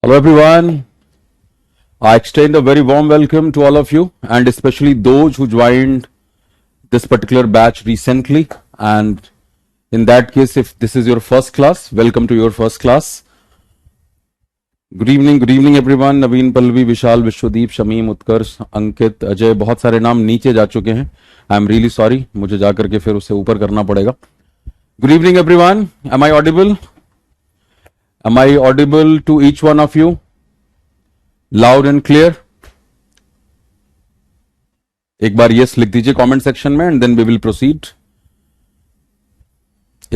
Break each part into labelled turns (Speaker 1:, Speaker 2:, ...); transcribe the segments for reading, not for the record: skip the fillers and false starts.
Speaker 1: Hello everyone. I extend a very warm welcome to all of you and especially those who joined this particular batch recently. And in that case, if this is your first class, welcome to your first class. Good evening everyone. नवीन, पल्लवी, विशाल, विश्वदीप, शमीम, उत्कर्ष, अंकित, अजय, बहुत सारे नाम नीचे जा चुके हैं. I am really sorry, मुझे जाकर के फिर उसे ऊपर करना पड़ेगा. Good evening everyone. Am I audible? Am I audible to each one of you? Loud and clear? एक बार yes लिख दीजिए कमेंट सेक्शन में and then we will proceed.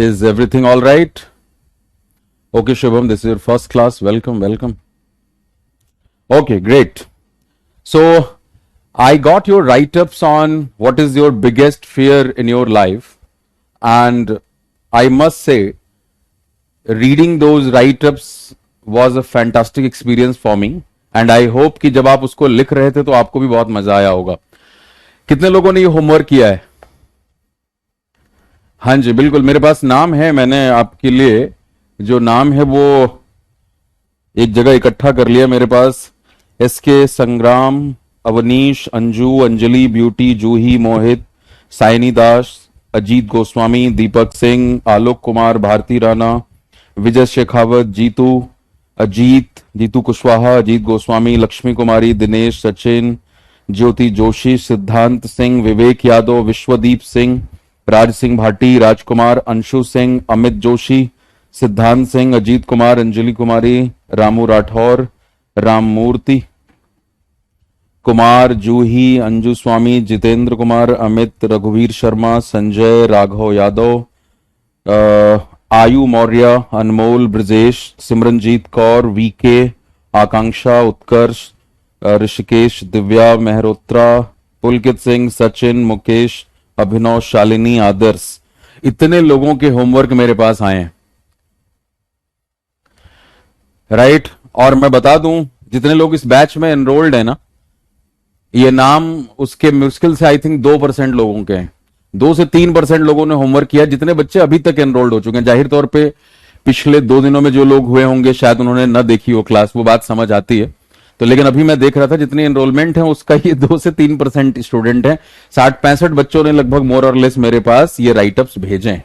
Speaker 1: Is everything all right? Okay, Shubham, this is your first class. Welcome. Okay, great. So, I got your write-ups on what is your biggest fear in your life, and I must say, reading those write-ups was a fantastic experience for me, and I hope कि जब आप उसको लिख रहे थे तो आपको भी बहुत मजा आया होगा. कितने लोगों ने ये होमवर्क किया है? हाँ जी, बिल्कुल. मेरे पास नाम है, मैंने आपके लिए जो नाम है वो एक जगह इकट्ठा कर लिया. मेरे पास एसके, संग्राम, अवनीश, अंजू, अंजलि, ब्यूटी, जूही, मोहित, साइनी दास, अजीत गोस्वामी, दीपक सिंह, आलोक कुमार, भारती राणा, विजय शेखावत, जीतू, अजीत, जीतू कुशवाहा, अजीत गोस्वामी, लक्ष्मी कुमारी, दिनेश, सचिन, ज्योति जोशी, सिद्धांत सिंह, विवेक यादव, विश्वदीप सिंह, राज सिंह भाटी, राजकुमार, अंशु सिंह, अमित जोशी, सिद्धांत सिंह, अजीत कुमार, अंजलि कुमारी, रामू राठौर, राममूर्ति कुमार, जूही, अंजू स्वामी, जितेंद्र कुमार, अमित, रघुवीर शर्मा, संजय, राघव यादव, आयु मौर्य, अनमोल, ब्रजेश, सिमरनजीत कौर, वीके, आकांक्षा, उत्कर्ष, ऋषिकेश, दिव्या, मेहरोत्रा, पुलकित सिंह, सचिन, मुकेश, अभिनव, शालिनी, आदर्श. इतने लोगों के होमवर्क मेरे पास आए हैं, राइट. और मैं बता दूं, जितने लोग इस बैच में एनरोल्ड है ना, ये नाम उसके मुश्किल से आई थिंक 2% लोगों के हैं. 2 से 3% लोगों ने होमवर्क किया. जितने बच्चे अभी तक एनरोल्ड हो चुके हैं, जाहिर तौर पे पिछले 2 दिनों में जो लोग हुए होंगे शायद उन्होंने न देखी हो क्लास, वो बात समझ आती है. तो लेकिन अभी मैं देख रहा था जितनी एनरोलमेंट है उसका ये 2 से 3% स्टूडेंट है. 60-65 बच्चों ने लगभग मोर और लेस मेरे पास ये राइटअप्स भेजे हैं.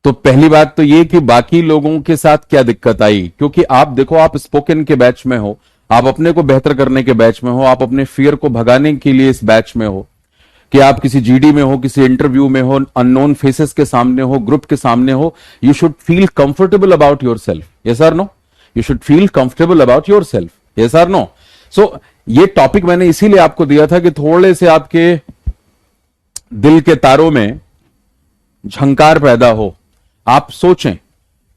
Speaker 1: तो पहली बात तो ये कि बाकी लोगों के साथ क्या दिक्कत आई, क्योंकि आप देखो, आप स्पोकन के बैच में हो, आप अपने को बेहतर करने के बैच में हो, आप अपने फियर को भगाने के लिए इस बैच में हो, कि आप किसी जीडी में हो, किसी इंटरव्यू में हो, अननोन फेसेस के सामने हो, ग्रुप के सामने हो. You should feel comfortable about yourself. Yes or no? You should feel comfortable about yourself. Yes or no? So ये टॉपिक मैंने इसीलिए आपको दिया था कि थोड़े से आपके दिल के तारों में झंकार पैदा हो, आप सोचें.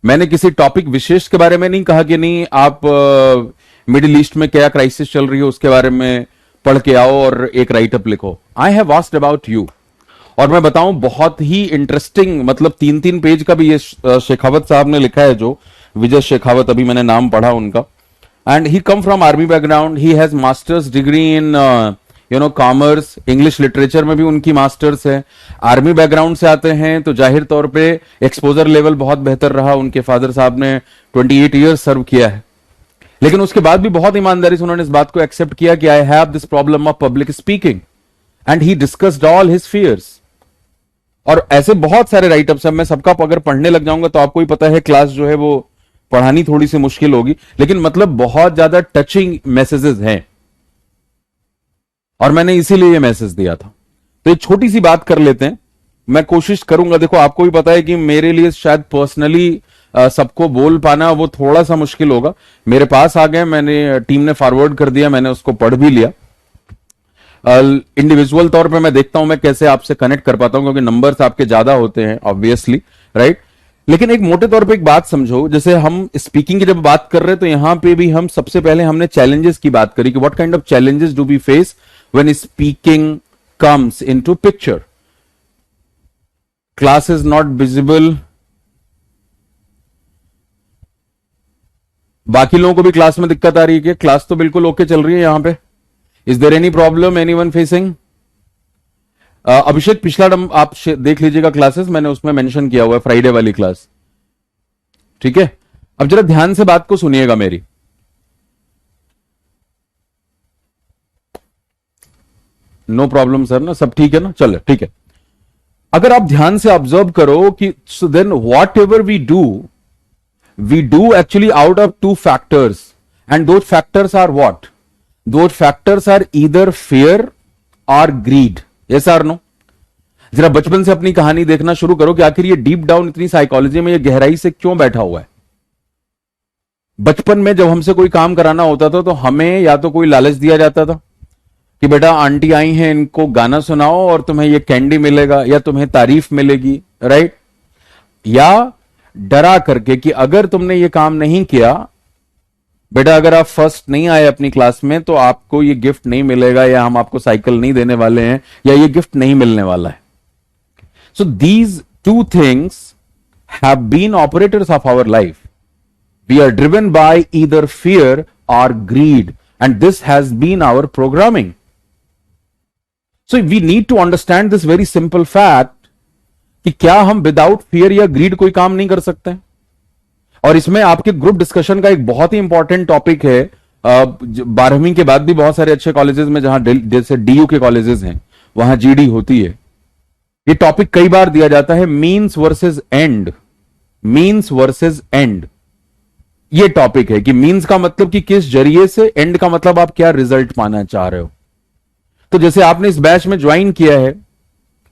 Speaker 1: मैंने किसी टॉपिक विशेष के बारे में नहीं कहा कि नहीं आप मिडिल ईस्ट में क्या क्राइसिस चल रही है उसके बारे में पढ़ के आओ और एक राइटअप लिखो. I have asked about you. और मैं बताऊं, बहुत ही इंटरेस्टिंग, मतलब 3-3 पेज का भी ये शेखावत साहब ने लिखा है, जो विजय शेखावत, अभी मैंने नाम पढ़ा उनका. And he come from army background. He has masters degree in commerce, English literature में भी उनकी मास्टर्स है. आर्मी बैकग्राउंड से आते हैं तो जाहिर तौर पे एक्सपोजर लेवल बहुत बेहतर रहा. उनके फादर साहब ने 28 ईयर्स सर्व किया है, लेकिन उसके बाद भी बहुत ईमानदारी से उन्होंने इस बात को एक्सेप्ट किया कि I have this problem of public speaking, and he discussed all his fears. और ऐसे बहुत सारे राइटअप्स हैं. मैं सबका अगर पढ़ने लग जाऊंगा तो आपको ही पता है क्लास जो है वो पढ़ानी थोड़ी सी मुश्किल होगी, लेकिन मतलब बहुत ज्यादा टचिंग मैसेजेस हैं, और मैंने इसीलिए ये मैसेज दिया था. तो एक छोटी सी बात कर लेते हैं. मैं कोशिश करूंगा, देखो आपको भी पता है कि मेरे लिए शायद पर्सनली सबको बोल पाना वो थोड़ा सा मुश्किल होगा. मेरे पास आ गए, मैंने टीम ने फॉरवर्ड कर दिया, मैंने उसको पढ़ भी लिया. इंडिविजुअल तौर पे मैं देखता हूं मैं कैसे आपसे कनेक्ट कर पाता हूं, क्योंकि नंबर्स आपके ज्यादा होते हैं ऑब्वियसली, राइट. लेकिन एक मोटे तौर पे एक बात समझो, जैसे हम स्पीकिंग की जब बात कर रहे हैं तो यहां पे भी हम सबसे पहले हमने चैलेंजेस की बात करी कि what kind of challenges do we face when speaking comes into picture. Class is not visible. बाकी लोगों को भी क्लास में दिक्कत आ रही है क्या? क्लास तो बिल्कुल ओके चल रही है यहां पे. Is there any problem, anyone facing? Abhishek, पिछला आप देख लीजिएगा क्लासेस, मैंने उसमें मेंशन किया हुआ है फ्राइडे वाली क्लास, ठीक है. अब जरा ध्यान से बात को सुनिएगा मेरी। नो प्रॉब्लम सर ना, सब ठीक है ना, चलो ठीक है। अगर आप ध्यान से ऑब्जर्व करो कि so then whatever we do actually out of two factors, and those factors are what? Those factors are either fear or greed. Yes or no? जरा बचपन से अपनी कहानी देखना शुरू करो कि आखिर ये डीप डाउन इतनी साइकोलॉजी में ये गहराई से क्यों बैठा हुआ है। बचपन में जब हमसे कोई काम कराना होता था तो हमें या तो कोई लालच दिया जाता था कि बेटा आंटी आई हैं, इनको गाना सुनाओ और तुम्हें ये कैंडी मिलेगा या तुम्हें तारीफ मिलेगी, राइट? या डरा करके कि अगर तुमने ये काम नहीं किया, बेटा अगर आप फर्स्ट नहीं आए अपनी क्लास में तो आपको ये गिफ्ट नहीं मिलेगा, या हम आपको साइकिल नहीं देने वाले हैं, या ये गिफ्ट नहीं मिलने वाला है। So these two things have been operators of our life. We are driven by either fear or greed, and this has been our programming. So we need to understand this very simple fact कि क्या हम without fear या grid कोई काम नहीं कर सकते। और इसमें आपके ग्रुप डिस्कशन का एक बहुत ही इंपॉर्टेंट टॉपिक है। 12वीं के बाद भी बहुत सारे अच्छे कॉलेजेस में, जहां जैसे डीयू के कॉलेजेस हैं, वहां जीडी होती है। ये टॉपिक कई बार दिया जाता है, means versus and. Means versus and ये टॉपिक है कि मीन्स का मतलब कि किस जरिए से, एंड का मतलब आप क्या रिजल्ट पाना चाह रहे हो। तो जैसे आपने इस बैच में ज्वाइन किया है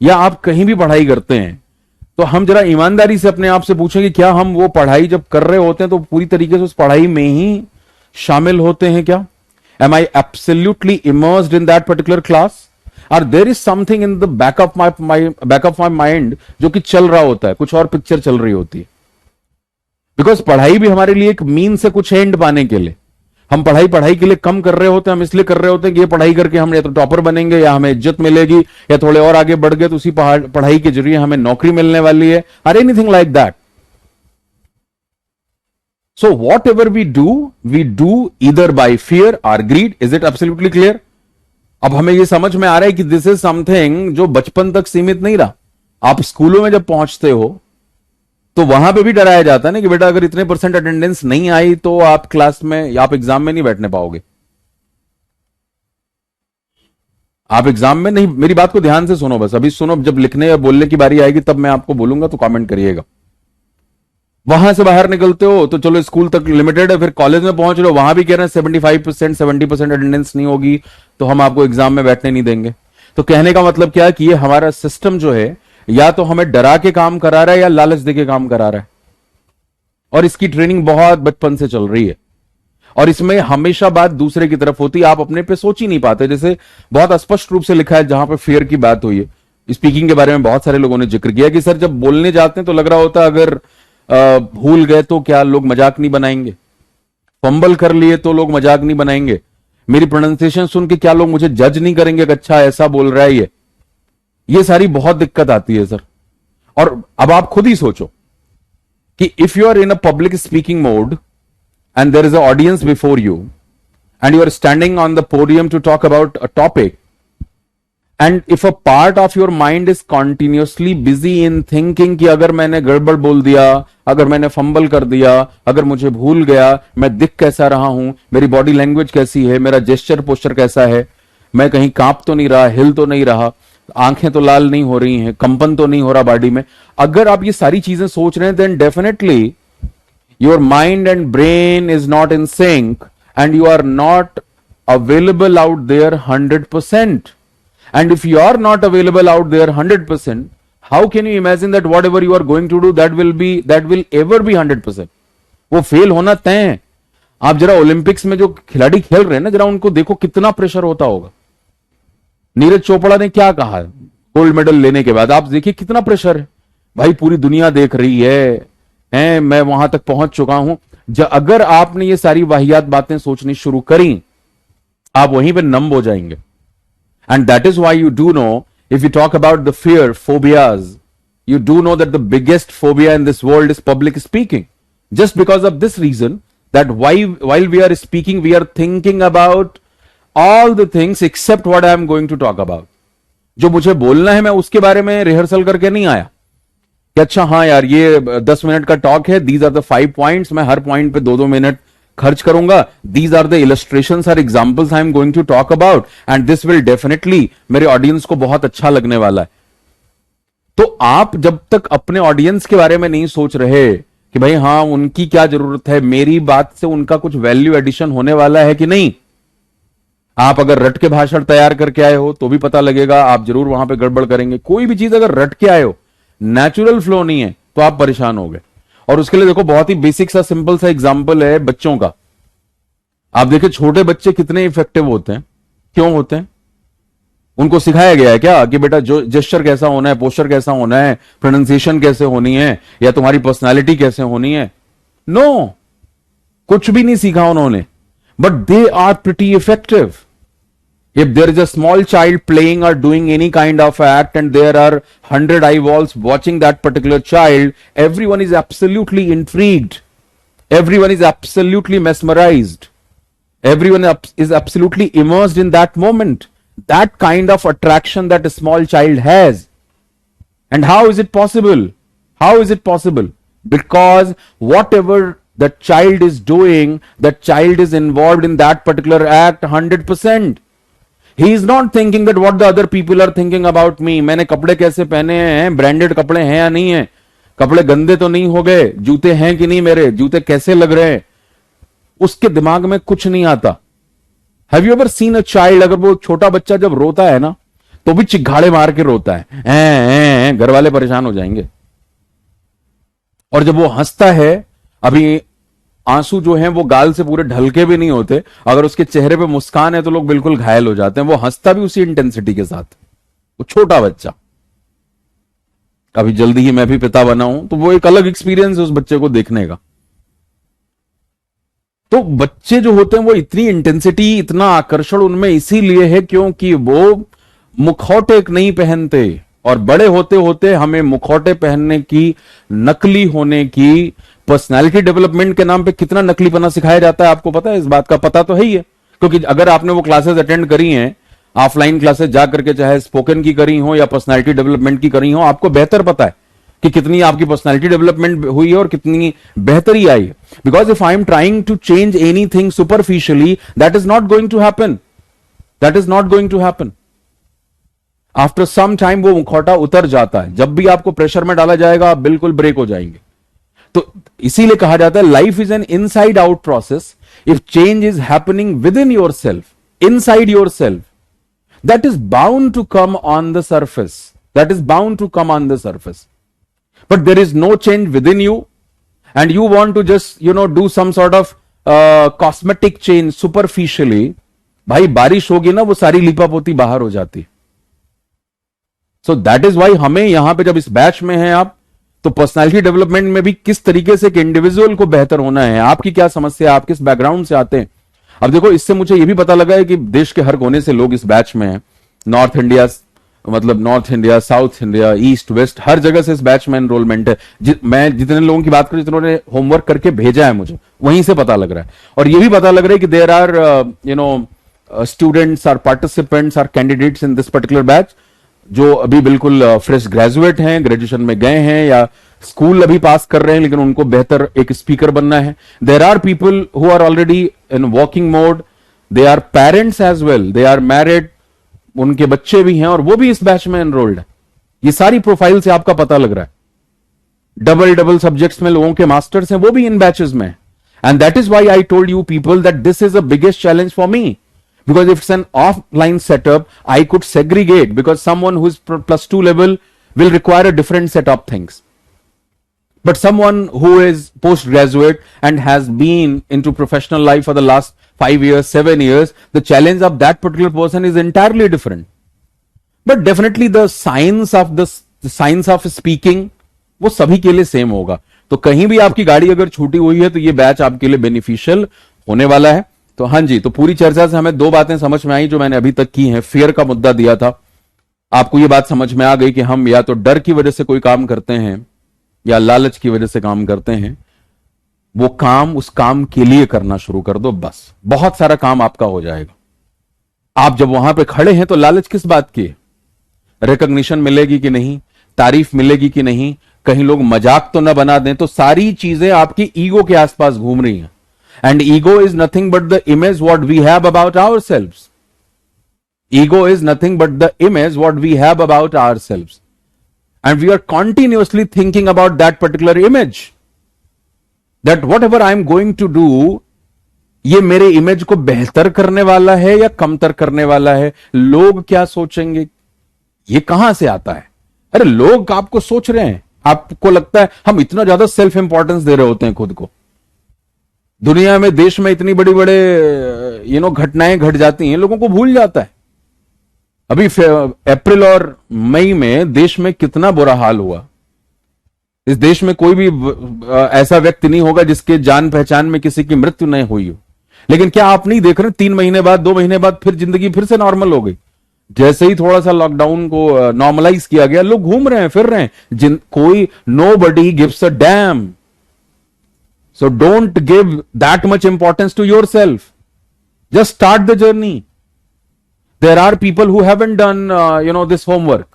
Speaker 1: या आप कहीं भी पढ़ाई करते हैं, तो हम जरा ईमानदारी से अपने आप से पूछें कि क्या हम वो पढ़ाई जब कर रहे होते हैं तो पूरी तरीके से उस पढ़ाई में ही शामिल होते हैं क्या? Am I absolutely immersed in that particular class, और there is something in the back of my mind जो कि चल रहा होता है, कुछ और पिक्चर चल रही होती है। बिकॉज पढ़ाई भी हमारे लिए एक मीन से कुछ एंड पाने के लिए, हम पढ़ाई के लिए कम कर रहे होते हैं। हम इसलिए कर रहे होते हैं कि ये पढ़ाई करके हम या तो टॉपर बनेंगे, या हमें इज्जत मिलेगी, या थोड़े और आगे बढ़ गए तो उसी पढ़ाई के जरिए हमें नौकरी मिलने वाली है, और anything like that. So whatever we do either by fear or greed. Is it absolutely clear? अब हमें ये समझ में आ रहा है कि दिस इज समथिंग जो बचपन तक सीमित नहीं रहा। आप स्कूलों में जब पहुंचते हो तो वहां पे भी डराया जाता है ना कि बेटा अगर इतने परसेंट अटेंडेंस नहीं आई तो आप क्लास में या आप एग्जाम में नहीं बैठने पाओगे। आप एग्जाम में नहीं, मेरी बात को ध्यान से सुनो, बस अभी सुनो, जब लिखने या बोलने की बारी आएगी तब मैं आपको बोलूंगा तो कमेंट करिएगा। वहां से बाहर निकलते हो तो चलो स्कूल तक लिमिटेड है, फिर कॉलेज में पहुंच रहे हो, वहां भी कह रहे हैं 75% 70% अटेंडेंस नहीं होगी तो हम आपको एग्जाम में बैठने नहीं देंगे। तो कहने का मतलब क्या है कि ये हमारा सिस्टम जो है या तो हमें डरा के काम करा रहा है या लालच दे के काम करा रहा है, और इसकी ट्रेनिंग बहुत बचपन से चल रही है। और इसमें हमेशा बात दूसरे की तरफ होती है, आप अपने पे सोच ही नहीं पाते। जैसे बहुत स्पष्ट रूप से लिखा है जहां पर फियर की बात हुई है, स्पीकिंग के बारे में बहुत सारे लोगों ने जिक्र किया कि सर जब बोलने जाते हैं तो लग रहा होता अगर भूल गए तो क्या लोग मजाक नहीं बनाएंगे, फंबल कर लिए तो लोग मजाक नहीं बनाएंगे, मेरी प्रोनाउंसिएशन सुन के क्या लोग मुझे जज नहीं करेंगे कि अच्छा ऐसा बोल रहा है ये सारी बहुत दिक्कत आती है सर। और अब आप खुद ही सोचो कि if you are in a public speaking mode and there is a audience before you and you are standing on the podium to talk about a topic, and if a part of your mind is continuously busy in thinking कि अगर मैंने गड़बड़ बोल दिया, अगर मैंने fumble कर दिया, अगर मुझे भूल गया, मैं दिख कैसा रहा हूं, मेरी बॉडी लैंग्वेज कैसी है, मेरा जेस्चर पोस्चर कैसा है, मैं कहीं कांप तो नहीं रहा, हिल तो नहीं रहा, आंखें तो लाल नहीं हो रही हैं, कंपन तो नहीं हो रहा बॉडी में, अगर आप ये सारी चीजें सोच रहे हैं then definitely your mind and brain is not in sync and you are not available out there 100%. And if you are not available out there 100%, how can you imagine that whatever you are going to do that will ever be 100%? वो fail होना तय है। आप जरा Olympics में जो खिलाड़ी खेल रहे हैं ना, जरा उनको देखो कितना प्रेशर होता होगा। नीरज चोपड़ा ने क्या कहा गोल्ड मेडल लेने के बाद, आप देखिए कितना प्रेशर है भाई, पूरी दुनिया देख रही है मैं वहां तक पहुंच चुका हूं। अगर आपने ये सारी वाहियात बातें सोचनी शुरू करी, आप वहीं पे नम हो जाएंगे। And that is why you do know, if you talk about the fear, phobias, you do know that the biggest phobia in this world is public speaking. Just because of this reason, that while we are speaking, we are thinking about all the things except what I am going to talk about. जो मुझे बोलना है मैं उसके बारे में rehearsal करके नहीं आया, कि अच्छा हाँ यार ये 10 मिनट का टॉक है, दीज आर द 5 पॉइंट्स, मैं हर पॉइंट पे 2-2 मिनट खर्च करूंगा, these are the illustrations are examples I am going to talk about and this will definitely मेरे ऑडियंस को बहुत अच्छा लगने वाला है। तो आप जब तक अपने ऑडियंस के बारे में नहीं सोच रहे कि भाई हाँ उनकी क्या जरूरत है, मेरी बात से उनका कुछ वैल्यू एडिशन होने वाला है कि नहीं, आप अगर रट के भाषण तैयार करके आए हो तो भी पता लगेगा, आप जरूर वहां पे गड़बड़ करेंगे। कोई भी चीज अगर रट के आए हो, नेचुरल फ्लो नहीं है, तो आप परेशान हो गए। और उसके लिए देखो बहुत ही बेसिक सा सिंपल सा एग्जांपल है बच्चों का। आप देखिए छोटे बच्चे कितने इफेक्टिव होते हैं, क्यों होते हैं? उनको सिखाया गया है क्या कि बेटा जो जेस्चर कैसा होना है, पोस्चर कैसा होना है, प्रोनाउंसिएशन कैसे होनी है, या तुम्हारी पर्सनालिटी कैसे होनी है? नो, कुछ भी नहीं सीखा उन्होंने, but they are pretty effective. If there is a small child playing or doing any kind of act and there are 100 eyeballs watching that particular child, everyone is absolutely intrigued. Everyone is absolutely mesmerized. Everyone is absolutely immersed in that moment. That kind of attraction that a small child has. And how is it possible? How is it possible? Because whatever the child is doing, that child is involved in that particular act 100%. He is not thinking that what the other people are thinking about me. मैंने कपड़े कैसे पहने हैं, branded कपड़े हैं या नहीं है, कपड़े गंदे तो नहीं हो गए, जूते हैं कि नहीं, मेरे जूते कैसे लग रहे हैं, उसके दिमाग में कुछ नहीं आता। Have you ever seen a child, अगर वो छोटा बच्चा जब रोता है ना तो भी चिघाड़े मार के रोता है, घर वाले परेशान हो जाएंगे। और जब वो हंसता है, अभी आंसू जो हैं वो गाल से पूरे ढलके भी नहीं होते, अगर उसके चेहरे पे मुस्कान है तो लोग बिल्कुल घायल हो जाते हैं। वो हंसता भी उसी इंटेंसिटी के साथ, वो छोटा बच्चा। अभी जल्दी ही मैं भी पिता बना हूं, तो वो एक अलग एक्सपीरियंस है उस बच्चे को देखने का। तो बच्चे जो होते हैं वो इतनी इंटेंसिटी, इतना आकर्षण उनमें इसीलिए है क्योंकि वो मुखौटे नहीं पहनते। और बड़े होते होते हमें मुखौटे पहनने की, नकली होने की, पर्सनालिटी डेवलपमेंट के नाम पे कितना नकलीपना सिखाया जाता है, आपको पता है? इस बात का पता तो है ही है, क्योंकि अगर आपने वो क्लासेस अटेंड करी हैं, ऑफलाइन क्लासेस जा करके, चाहे स्पोकन की करी हो या पर्सनालिटी डेवलपमेंट की करी हो, आपको बेहतर पता है कि कितनी आपकी पर्सनालिटी डेवलपमेंट हुई है और कितनी बेहतरी आई है। Because if I am trying to change anything superficially, that is not going to happen, that is not going to happen. After some time वो मुखौटा उतर जाता है। जब भी आपको प्रेशर में डाला जाएगा आप बिल्कुल ब्रेक हो जाएंगे। तो इसीलिए कहा जाता है life is an inside out process. If change is happening within yourself, inside yourself, that is bound to come on the surface, that is bound to come on the surface. But there is no change within you and you want to just do some sort of cosmetic change superficially, भाई बारिश होगी ना वो सारी लिपापोती बाहर हो जाती। So that is Y हमें यहां पे जब इस बैच में हैं आप, तो पर्सनालिटी डेवलपमेंट में भी किस तरीके से एक इंडिविजुअल को बेहतर होना है, आपकी क्या समस्या है, आप किस बैकग्राउंड से आते हैं। अब देखो इससे मुझे यह भी पता लगा है कि देश के हर कोने से लोग इस बैच में हैं। नॉर्थ इंडिया, मतलब north India, south India, east west, हर जगह से इस बैच में एनरोलमेंट है। मैं जितने लोगों की बात करूं, जिन्होंने होमवर्क करके भेजा है मुझे, वहीं से पता लग रहा है। और यह भी पता लग रहा है कि there are students, or participants, or candidates in this particular batch जो अभी बिल्कुल फ्रेश ग्रेजुएट हैं, ग्रेजुएशन में गए हैं या स्कूल अभी पास कर रहे हैं, लेकिन उनको बेहतर एक स्पीकर बनना है। There are people who are already in working mode, they are parents as well, they are married, उनके बच्चे भी हैं और वो भी इस बैच में एनरोल्ड है। ये सारी प्रोफाइल से आपका पता लग रहा है। डबल डबल सब्जेक्ट्स में लोगों के मास्टर्स हैं, वो भी इन बैचेस में। And that is why I told you people that this is the biggest challenge for me. Because if it's an offline setup, I could segregate, because someone who is +2 level will require a different set of things. But someone who is postgraduate and has been into professional life for the last 5 years, 7 years, the challenge of that particular person is entirely different. But definitely the science of speaking, वो सभी के लिए same होगा। तो कहीं भी आपकी गाड़ी अगर छूटी हुई है तो ये बैच आपके लिए बेनिफिशियल होने वाला है। तो हाँ जी, तो पूरी चर्चा से हमें 2 बातें समझ में आई जो मैंने अभी तक की हैं। फियर का मुद्दा दिया था, आपको ये बात समझ में आ गई कि हम या तो डर की वजह से कोई काम करते हैं या लालच की वजह से काम करते हैं। वो काम उस काम के लिए करना शुरू कर दो, बस बहुत सारा काम आपका हो जाएगा। आप जब वहां पे खड़े हैं तो लालच किस बात की है? रिकॉग्निशन मिलेगी कि नहीं, तारीफ मिलेगी कि नहीं, कहीं लोग मजाक तो ना बना दें, तो सारी चीजें आपकी ईगो के आसपास घूम रही हैं। And ego is nothing but the image what we have about ourselves. Ego is nothing but the image what we have about ourselves, and we are continuously thinking about that particular image, that whatever I am going to do, ये मेरे image को बेहतर करने वाला है या कमतर करने वाला है, लोग क्या सोचेंगे। ये कहां से आता है? अरे लोग आपको सोच रहे हैं, आपको लगता है हम इतना ज्यादा सेल्फ इंपॉर्टेंस दे रहे होते हैं खुद को। दुनिया में, देश में इतनी बड़ी बड़े घटनाएं घट जाती हैं, लोगों को भूल जाता है। अभी अप्रैल और मई में देश में कितना बुरा हाल हुआ। इस देश में कोई भी ऐसा व्यक्ति नहीं होगा जिसके जान पहचान में किसी की मृत्यु नहीं हुई हो। लेकिन क्या आप नहीं देख रहे 3 महीने बाद, 2 महीने बाद फिर जिंदगी फिर से नॉर्मल हो गई। जैसे ही थोड़ा सा लॉकडाउन को नॉर्मलाइज किया गया, लोग घूम रहे हैं, फिर रहे हैं, कोई nobody gives a damn. So don't give that much importance to yourself, just start the journey. There are people who haven't done this homework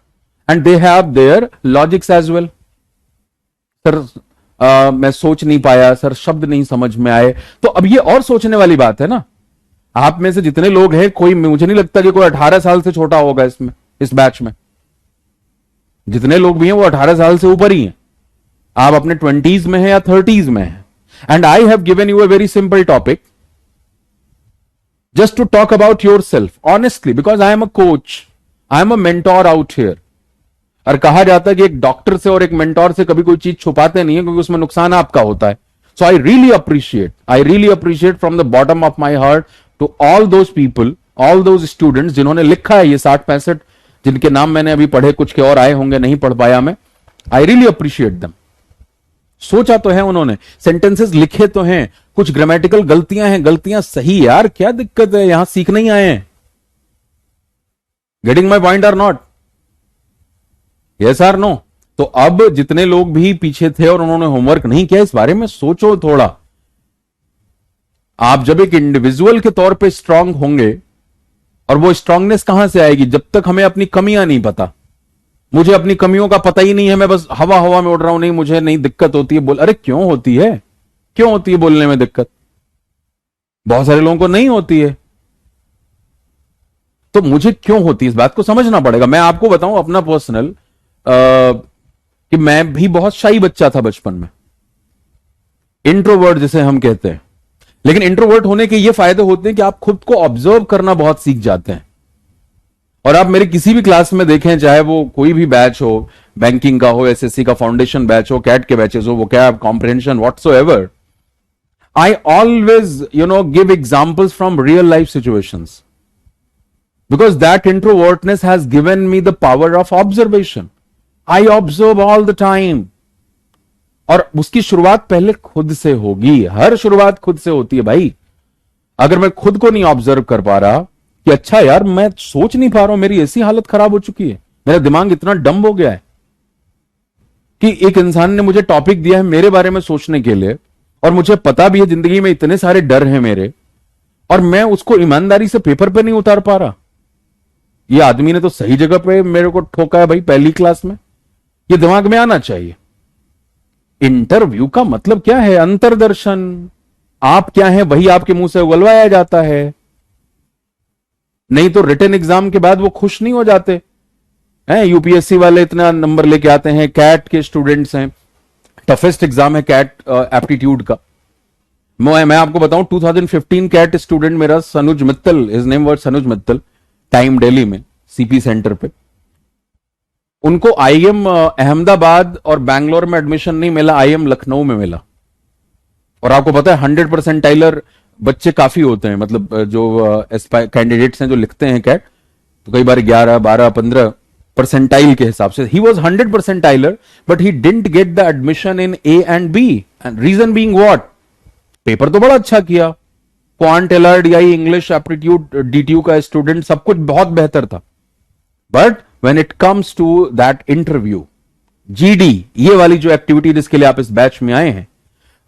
Speaker 1: and they have their logics as well. Sir मैं सोच नहीं पाया, sir शब्द नहीं समझ में आए, तो अब ये और सोचने वाली बात है ना। आप में से जितने लोग हैं, कोई, मुझे नहीं लगता कि कोई 18 साल से छोटा होगा इसमें, इस बैच में जितने लोग भी हैं वो 18 साल से ऊपर ही हैं। आप अपने 20s में हैं या 30s में हैं। And I have given you a very simple topic just to talk about yourself honestly, because I am a coach, I am a mentor out here. और कहा जाता है कि एक डॉक्टर से और एक मेंटोर से कभी कोई चीज छुपाते नहीं है, क्योंकि उसमें नुकसान आपका होता है। So I really appreciate from the bottom of my heart to all those people, all those students जिन्होंने लिखा है ये 60-65, जिनके नाम मैंने अभी पढ़े, कुछ के और आए होंगे, नहीं पढ़ पाया मैं। आई रियली अप्रिशिएट देम। सोचा तो है उन्होंने, सेंटेंसेस लिखे तो हैं, कुछ ग्रामेटिकल गलतियां हैं, गलतियां सही, यार क्या दिक्कत है, यहां सीखने ही आए हैं। Getting my point or not? Yes or no? तो अब जितने लोग भी पीछे थे और उन्होंने होमवर्क नहीं किया, इस बारे में सोचो थोड़ा। आप जब एक इंडिविजुअल के तौर पे स्ट्रांग होंगे, और वो स्ट्रांगनेस कहां से आएगी? जब तक हमें अपनी कमियां नहीं पता। मुझे अपनी कमियों का पता ही नहीं है, मैं बस हवा हवा में उड़ रहा हूं, नहीं मुझे नहीं दिक्कत होती है बोल। अरे क्यों होती है, क्यों होती है बोलने में दिक्कत? बहुत सारे लोगों को नहीं होती है, तो मुझे क्यों होती है, इस बात को समझना पड़ेगा। मैं आपको बताऊं अपना पर्सनल, कि मैं भी बहुत शाई बच्चा था बचपन में, इंट्रोवर्ट जिसे हम कहते हैं। लेकिन इंट्रोवर्ट होने के ये फायदे होते हैं कि आप खुद को ऑब्जर्व करना बहुत सीख जाते हैं। और आप मेरे किसी भी क्लास में देखें, चाहे वो कोई भी बैच हो, बैंकिंग का हो, एसएससी का फाउंडेशन बैच हो, कैट के बैचेस हो, वो क्या comprehension whatsoever, I always give examples from real life situations, because that introvertness has given me the power of observation. I observe all the time. और उसकी शुरुआत पहले खुद से होगी, हर शुरुआत खुद से होती है भाई। अगर मैं खुद को नहीं ऑब्जर्व कर पा रहा कि अच्छा यार मैं सोच नहीं पा रहा हूं, मेरी ऐसी हालत खराब हो चुकी है, मेरा दिमाग इतना डम्ब हो गया है कि एक इंसान ने मुझे टॉपिक दिया है मेरे बारे में सोचने के लिए, और मुझे पता भी है जिंदगी में इतने सारे डर हैं मेरे, और मैं उसको ईमानदारी से पेपर पे नहीं उतार पा रहा। ये आदमी ने तो सही जगह पे मेरे को ठोका है भाई, पहली क्लास में। ये दिमाग में आना चाहिए। इंटरव्यू का मतलब क्या है? अंतर्दर्शन। आप क्या है वही आपके मुंह से उगलवाया जाता है। नहीं तो रिटन एग्जाम के बाद वो खुश नहीं हो जाते हैं। यूपीएससी वाले इतना नंबर लेके आते हैं, कैट के स्टूडेंट्स हैं, टफेस्ट एग्जाम है कैट एप्टीट्यूड का। मैं आपको बताऊं, 2015 कैट स्टूडेंट मेरा Sanuj Mittal, his name was Sanuj Mittal, time Delhi में सीपी सेंटर पे, उनको आईएम अहमदाबाद और बैंगलोर में एडमिशन नहीं मिला, आईएम लखनऊ में मिला। और आपको पता है 100% टाइलर बच्चे काफी होते हैं, मतलब जो कैंडिडेट्स हैं जो लिखते हैं कैट, तो कई बार 11, 12, 15 परसेंटाइल के हिसाब से। ही वॉज 100% टाइलर, but he didn't get the admission in A and B, and reason being what? Paper तो बड़ा अच्छा किया, quant, LRDI, English aptitude, DTU का स्टूडेंट, सब कुछ बहुत बेहतर था। But when it comes to that interview, GD, ये वाली जो एक्टिविटी जिसके लिए आप इस बैच में आए हैं,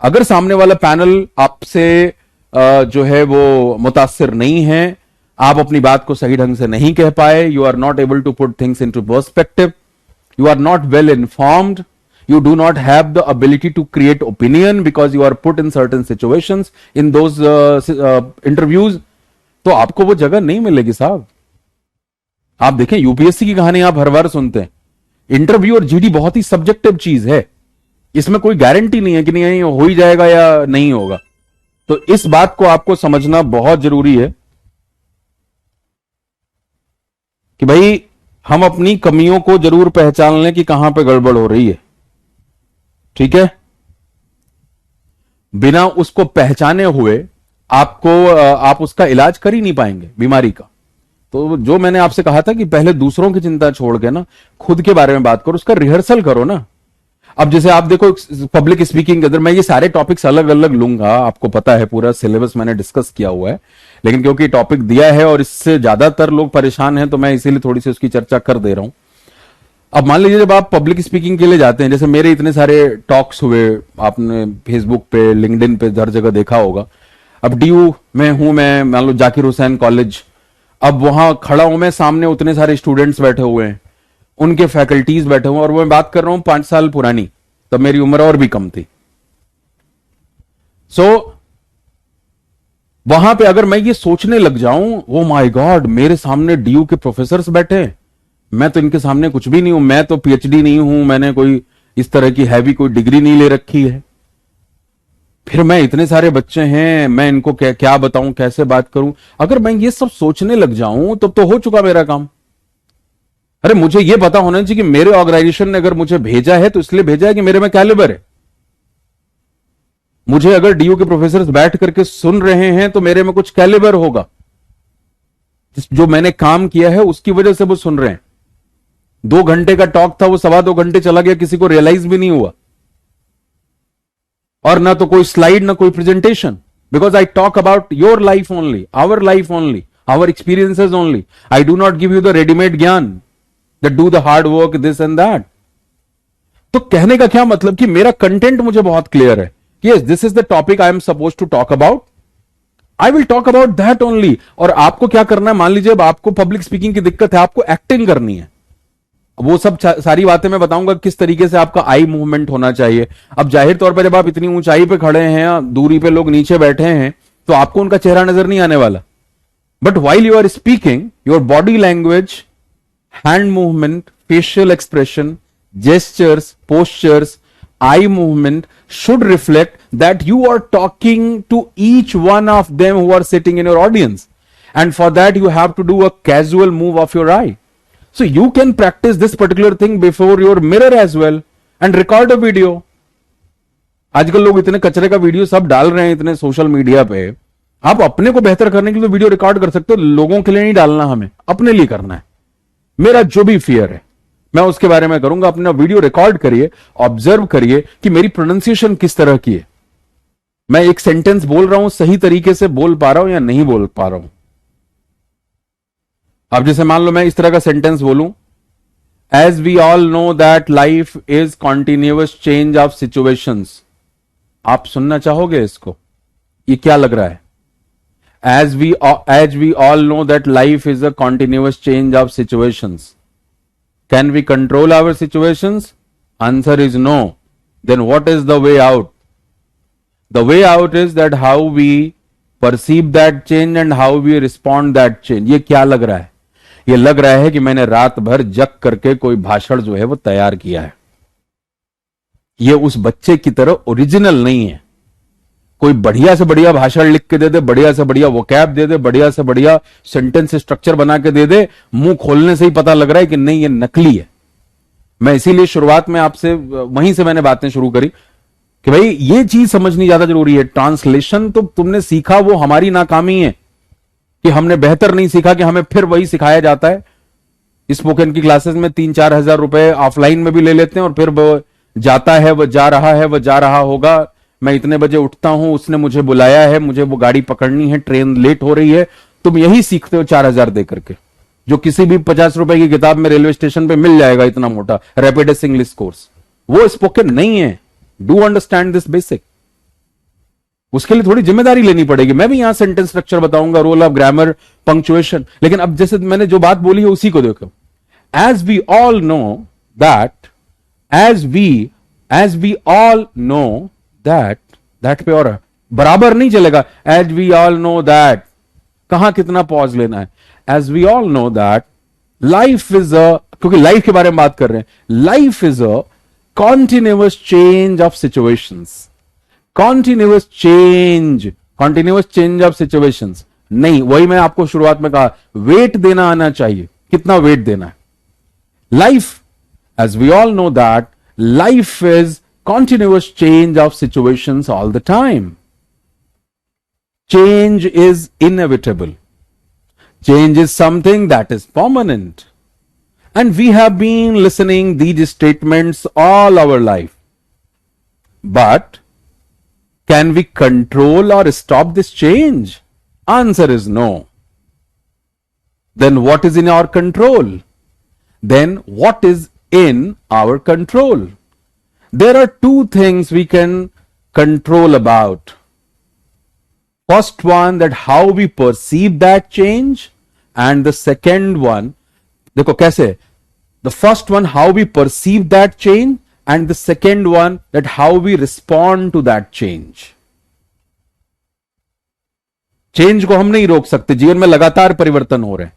Speaker 1: अगर सामने वाला पैनल आपसे जो है वो मुतासिर नहीं है, आप अपनी बात को सही ढंग से नहीं कह पाए, you are not able to put things into perspective, you are not well informed, You do not have the ability to create opinion because you are put in certain situations in those interviews. तो आपको वो जगह नहीं मिलेगी साहब. आप देखें UPSC की कहानी आप हर बार सुनते हैं. इंटरव्यू और जीडी बहुत ही सब्जेक्टिव चीज है. इसमें कोई गारंटी नहीं है कि नहीं हो ही जाएगा या नहीं होगा. तो इस बात को आपको समझना बहुत जरूरी है कि भाई हम अपनी कमियों को जरूर पहचान लें कि कहां पे गड़बड़ हो रही है. ठीक है. बिना उसको पहचाने हुए आप उसका इलाज कर ही नहीं पाएंगे बीमारी का. तो जो मैंने आपसे कहा था कि पहले दूसरों की चिंता छोड़ के ना खुद के बारे में बात करो, उसका रिहर्सल करो ना. अब जैसे आप देखो पब्लिक स्पीकिंग, अगर मैं ये सारे टॉपिक्स अलग अलग लूंगा, आपको पता है पूरा सिलेबस मैंने डिस्कस किया हुआ है, लेकिन क्योंकि टॉपिक दिया है और इससे ज्यादातर लोग परेशान हैं तो मैं इसीलिए थोड़ी सी उसकी चर्चा कर दे रहा हूं. अब मान लीजिए जब आप पब्लिक स्पीकिंग के लिए जाते हैं, जैसे मेरे इतने सारे टॉक्स हुए, आपने फेसबुक पे, लिंक्डइन पे हर जगह देखा होगा. अब डीयू में हूं मैं, मान लो जाकिर हुसैन कॉलेज, अब वहां खड़ा हूं मैं, सामने उतने सारे स्टूडेंट्स बैठे हुए हैं, उनके फैकल्टीज बैठे हुए, और मैं बात कर रहा हूं 5 साल पुरानी, तब मेरी उम्र और भी कम थी. वहां पे अगर मैं ये सोचने लग जाऊं, ओ माय गॉड मेरे सामने डीयू के प्रोफेसर्स बैठे हैं, मैं तो इनके सामने कुछ भी नहीं हूं, मैं तो पीएचडी नहीं हूं, मैंने कोई इस तरह की हैवी कोई डिग्री नहीं ले रखी है, फिर मैं इतने सारे बच्चे हैं, मैं इनको क्या बताऊं, कैसे बात करूं. अगर मैं ये सब सोचने लग जाऊं तब तो हो चुका मेरा काम. अरे मुझे ये पता होना चाहिए कि मेरे ऑर्गेनाइजेशन ने अगर मुझे भेजा है तो इसलिए भेजा है कि मेरे में कैलिबर है. मुझे अगर डीयू के प्रोफेसर बैठ करके सुन रहे हैं तो मेरे में कुछ कैलिबर होगा, जो मैंने काम किया है उसकी वजह से वो सुन रहे हैं. 2 घंटे का टॉक था, वो 2.25 घंटे चला गया, किसी को रियलाइज भी नहीं हुआ. और ना तो कोई स्लाइड, ना कोई presentation, because I talk about your life only, our life only, our experiences only. I do not give you the readymade gyan that do the hard work this and that. तो कहने का क्या मतलब कि मेरा कंटेंट मुझे बहुत क्लियर है. Yes, this is the topic I am suppose to talk about, I will talk about that only. और आपको क्या करना है, मान लीजिए अब आपको पब्लिक स्पीकिंग की दिक्कत है, आपको एक्टिंग करनी है, वो सब सारी बातें मैं बताऊंगा किस तरीके से आपका आई मूवमेंट होना चाहिए. अब जाहिर तौर पर जब आप इतनी ऊंचाई पे खड़े हैं, दूरी पे लोग नीचे बैठे हैं, तो आपको उनका चेहरा नजर नहीं आने वाला. But while you are speaking, your body language, hand movement, facial expression, gestures, postures, eye movement should reflect that you are talking to each one of them who are sitting in your audience. And for that you have to do a casual move of your eye. So you can practice this particular thing before your mirror as well and record a video. आजकल लोग इतने कचरे का video सब डाल रहे हैं इतने सोशल मीडिया पे. आप अपने को बेहतर करने के लिए वीडियो रिकॉर्ड कर सकते हो, लोगों के लिए नहीं डालना, हमें अपने लिए करना है. मेरा जो भी फियर है मैं उसके बारे में करूंगा. अपना वीडियो रिकॉर्ड करिए, ऑब्जर्व करिए कि मेरी प्रोनाउंसिएशन किस तरह की है, मैं एक सेंटेंस बोल रहा हूं सही तरीके से बोल पा रहा हूं या नहीं बोल पा रहा हूं. अब जैसे मान लो मैं इस तरह का सेंटेंस बोलूं, as we all know that life is continuous change of situations. आप सुनना चाहोगे इसको, ये क्या लग रहा है? As we all know that life is a continuous change of situations. Can we control our situations? Answer is no. Then what is the way out? The way out is that how we perceive that change and how we respond that change. ये क्या लग रहा है? ये लग रहा है कि मैंने रात भर जग करके कोई भाषण जो है वो तैयार किया है. ये उस बच्चे की तरह ओरिजिनल नहीं है. कोई बढ़िया से बढ़िया भाषण लिख के दे दे, बढ़िया से बढ़िया वोकैब दे दे, बढ़िया से बढ़िया सेंटेंस स्ट्रक्चर बना के दे दे, मुंह खोलने से ही पता लग रहा है कि नहीं ये नकली है. मैं इसीलिए शुरुआत में आपसे वहीं से मैंने बातें शुरू करी कि भाई ये चीज समझनी ज्यादा जरूरी है. ट्रांसलेशन तो तुमने सीखा, वो हमारी नाकामी है कि हमने बेहतर नहीं सीखा, कि हमें फिर वही सिखाया जाता है. स्पोकन की क्लासेस में 3-4 हजार रुपए ऑफलाइन में भी ले लेते हैं और फिर वो जाता है, वो जा रहा है, वो जा रहा होगा, मैं इतने बजे उठता हूं, उसने मुझे बुलाया है, मुझे वो गाड़ी पकड़नी है, ट्रेन लेट हो रही है. तुम यही सीखते हो 4,000 दे करके, जो किसी भी 50 रुपए की किताब में रेलवे स्टेशन पे मिल जाएगा, इतना मोटा रैपिडेस्ट इंग्लिश कोर्स. वो स्पोकन नहीं है. Do understand this basic. उसके लिए थोड़ी जिम्मेदारी लेनी पड़ेगी. मैं भी यहां सेंटेंस स्ट्रक्चर बताऊंगा, रोल ऑफ ग्रामर, पंक्चुएशन, लेकिन अब जैसे मैंने जो बात बोली है उसी को देखो. As we all know that, as we as we all know that पे और बराबर नहीं चलेगा. As we all know that, कहां कितना पॉज लेना है. As we all know that life is a, क्योंकि लाइफ के बारे में बात कर रहे हैं, life is a continuous change of situations. Continuous change of situations नहीं, वही मैं आपको शुरुआत में कहा, वेट देना आना चाहिए. कितना वेट देना है. Life, as we all know that life is continuous change of situations all the time. Change is inevitable. Change is something that is permanent. And we have been listening these statements all our life. But can we control or stop this change? Answer is no. Then what is in our control? Then what is in our control? There are two things we can control about. First one, that how we perceive that change, and the second one, देखो कैसे, the first one how we perceive that change, and the second one that how we respond to that change. Change को हम नहीं रोक सकते, जीवन में लगातार परिवर्तन हो रहे हैं.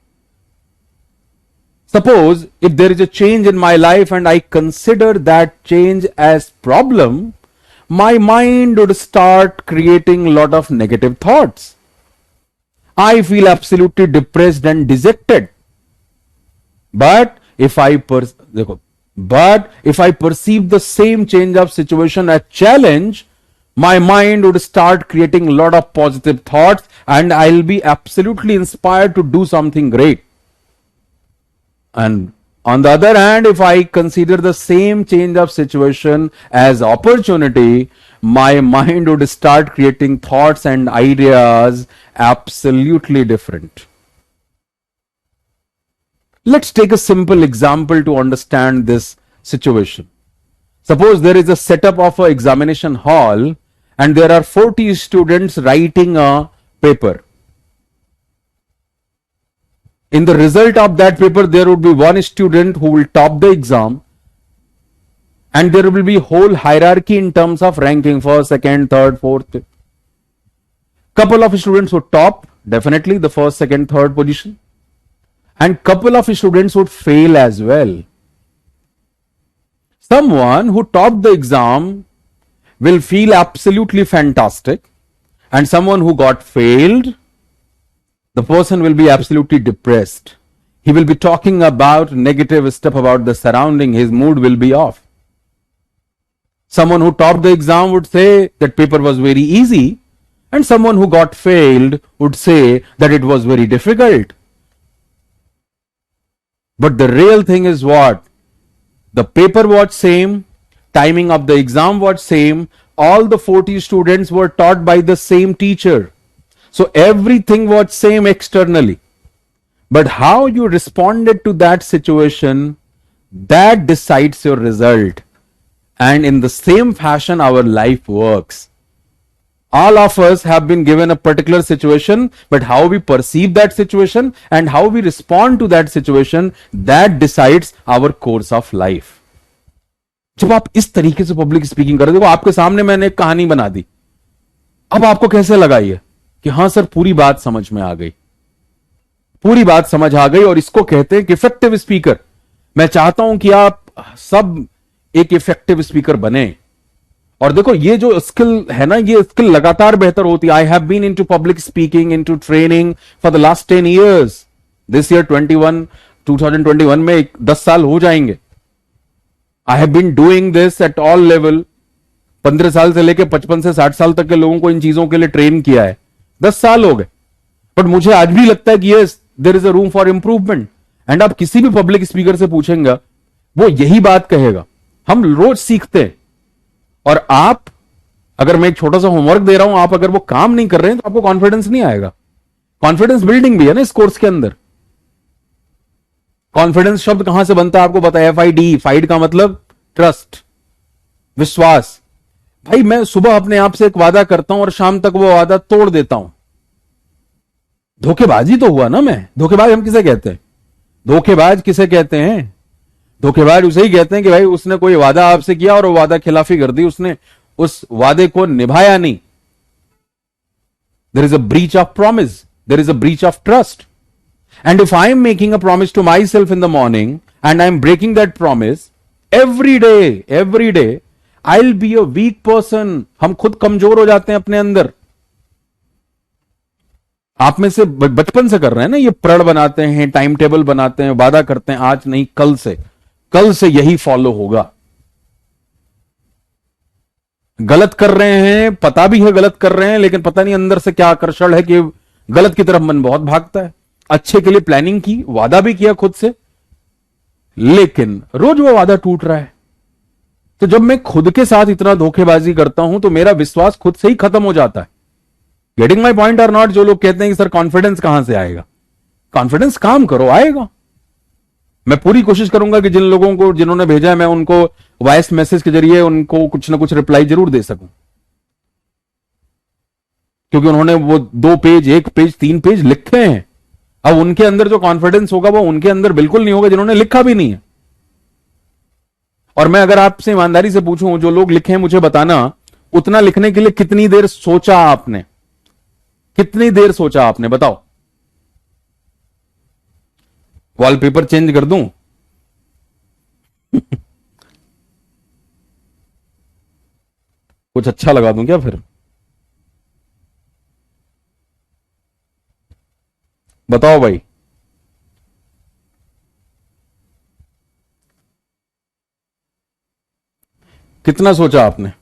Speaker 1: Suppose if there is a change in my life and I consider that change as problem, my mind would start creating a lot of negative thoughts. I feel absolutely depressed and dejected. But if I perceive the same change of situation as challenge, my mind would start creating a lot of positive thoughts and I'll be absolutely inspired to do something great. And on the other hand, if I consider the same change of situation as opportunity, my mind would start creating thoughts and ideas absolutely different. Let's take a simple example to understand this situation. Suppose there is a setup of an examination hall and there are 40 students writing a paper. In the result of that paper, there would be one student who will top the exam, and there will be whole hierarchy in terms of ranking, first, second, third, fourth. Couple of students would top, definitely the first, second, third position, and couple of students would fail as well. Someone who topped the exam will feel absolutely fantastic, and someone who got failed, the person will be absolutely depressed. He will be talking about negative stuff about the surrounding. His mood will be off. Someone who topped the exam would say that paper was very easy, and someone who got failed would say that it was very difficult. But the real thing is what? The paper was same, timing of the exam was same, all the 40 students were taught by the same teacher. So everything was same externally. But how you responded to that situation, that decides your result. And in the same fashion, our life works. All of us have been given a particular situation, but how we perceive that situation and how we respond to that situation, that decides our course of life. जब आप इस तरीके से public speaking कर रहे हो, आपके सामने मैंने एक कहानी बना दी. अब आपको कैसे लगा ये कि हां सर पूरी बात समझ में आ गई, पूरी बात समझ आ गई, और इसको कहते हैं कि इफेक्टिव स्पीकर. मैं चाहता हूं कि आप सब एक इफेक्टिव स्पीकर बने. और देखो ये जो स्किल है ना, ये स्किल लगातार बेहतर होती है. I have been into public speaking, into training for the last 10 years. This year 2021 में 10 साल हो जाएंगे. I have been doing this at all level. 15 साल से लेकर 55 से 60 साल तक के लोगों को इन चीजों के लिए ट्रेन किया है. 10 साल हो गए. बट मुझे आज भी लगता है कि yes, there is a room for improvement. And आप किसी भी पब्लिक स्पीकर से पूछेंगे, वो यही बात कहेगा. हम रोज सीखते हैं. और आप, अगर मैं एक छोटा सा होमवर्क दे रहा हूं, आप अगर वो काम नहीं कर रहे हैं तो आपको कॉन्फिडेंस नहीं आएगा. कॉन्फिडेंस बिल्डिंग भी है ना इस कोर्स के अंदर. कॉन्फिडेंस शब्द कहां से बनता है आपको पता है? FID. फाइड का मतलब ट्रस्ट, विश्वास. भाई मैं सुबह अपने आप से एक वादा करता हूं और शाम तक वो वादा तोड़ देता हूं. धोखेबाजी तो हुआ ना. मैं धोखेबाज हम किसे कहते हैं? धोखेबाज किसे कहते हैं? धोखेबाज उसे ही कहते हैं कि भाई उसने कोई वादा आपसे किया और वो वादा खिलाफी कर दी, उसने उस वादे को निभाया नहीं. There is a breach of promise, there is a breach of trust. And if I am making a promise to myself in the morning and I am breaking that promise every day, I will be a weak person. हम खुद कमजोर हो जाते हैं अपने अंदर. आप में से बचपन से कर रहे हैं ना, ये प्रण बनाते हैं, टाइम टेबल बनाते हैं, वादा करते हैं, आज नहीं कल से यही फॉलो होगा. गलत कर रहे हैं, पता भी है गलत कर रहे हैं, लेकिन पता नहीं अंदर से क्या आकर्षण है कि गलत की तरफ मन बहुत भागता है. अच्छे के लिए प्लानिंग की, वादा भी किया खुद से, लेकिन रोज वो वादा टूट रहा है. तो जब मैं खुद के साथ इतना धोखेबाजी करता हूं तो मेरा विश्वास खुद से ही खत्म हो जाता है. गेटिंग माई पॉइंट और नॉट? जो लोग कहते हैं कि सर कॉन्फिडेंस कहां से आएगा, कॉन्फिडेंस काम करो, आएगा. मैं पूरी कोशिश करूंगा कि जिन लोगों को, जिन्होंने भेजा है, मैं उनको वॉइस मैसेज के जरिए उनको कुछ ना कुछ रिप्लाई जरूर दे सकूं, क्योंकि उन्होंने वो 2 पेज, 1 पेज, 3 पेज लिखे हैं. अब उनके अंदर जो कॉन्फिडेंस होगा वो उनके अंदर बिल्कुल नहीं होगा जिन्होंने लिखा भी नहीं है. और मैं अगर आपसे ईमानदारी से पूछूं, जो लोग लिखे हैं मुझे बताना, उतना लिखने के लिए कितनी देर सोचा आपने, कितनी देर सोचा आपने, बताओ. वॉलपेपर चेंज कर दूं? कुछ अच्छा लगा दूं क्या फिर? बताओ भाई. कितना सोचा आपने?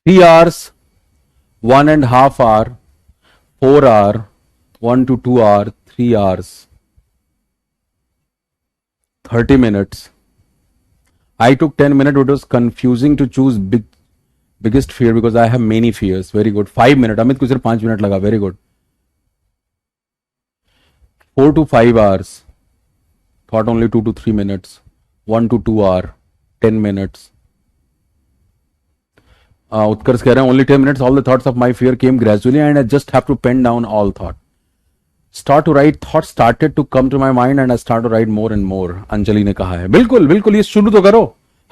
Speaker 1: Three hours, 1.5 hour, 4 hour, 1 to 2 hour, 3 hours, 30 minutes. I took 10 minutes. It was confusing to choose biggest fear because I have many fears. Very good. 5 minutes. Amit को सिर्फ 5 मिनट लगा. Very good. 4 to 5 hours. Thought only 2 to 3 minutes. 1 to 2 hour. 10 minutes. उत्कर्ष कह रहे हैं only 10 minutes. All the thoughts of my fear came gradually and I just have to pen down all thought. Start to write. Thoughts started to come to my mind and I start to write more and more. Anjali ने कहा है. बिल्कुल बिल्कुल, ये शुरू तो करो.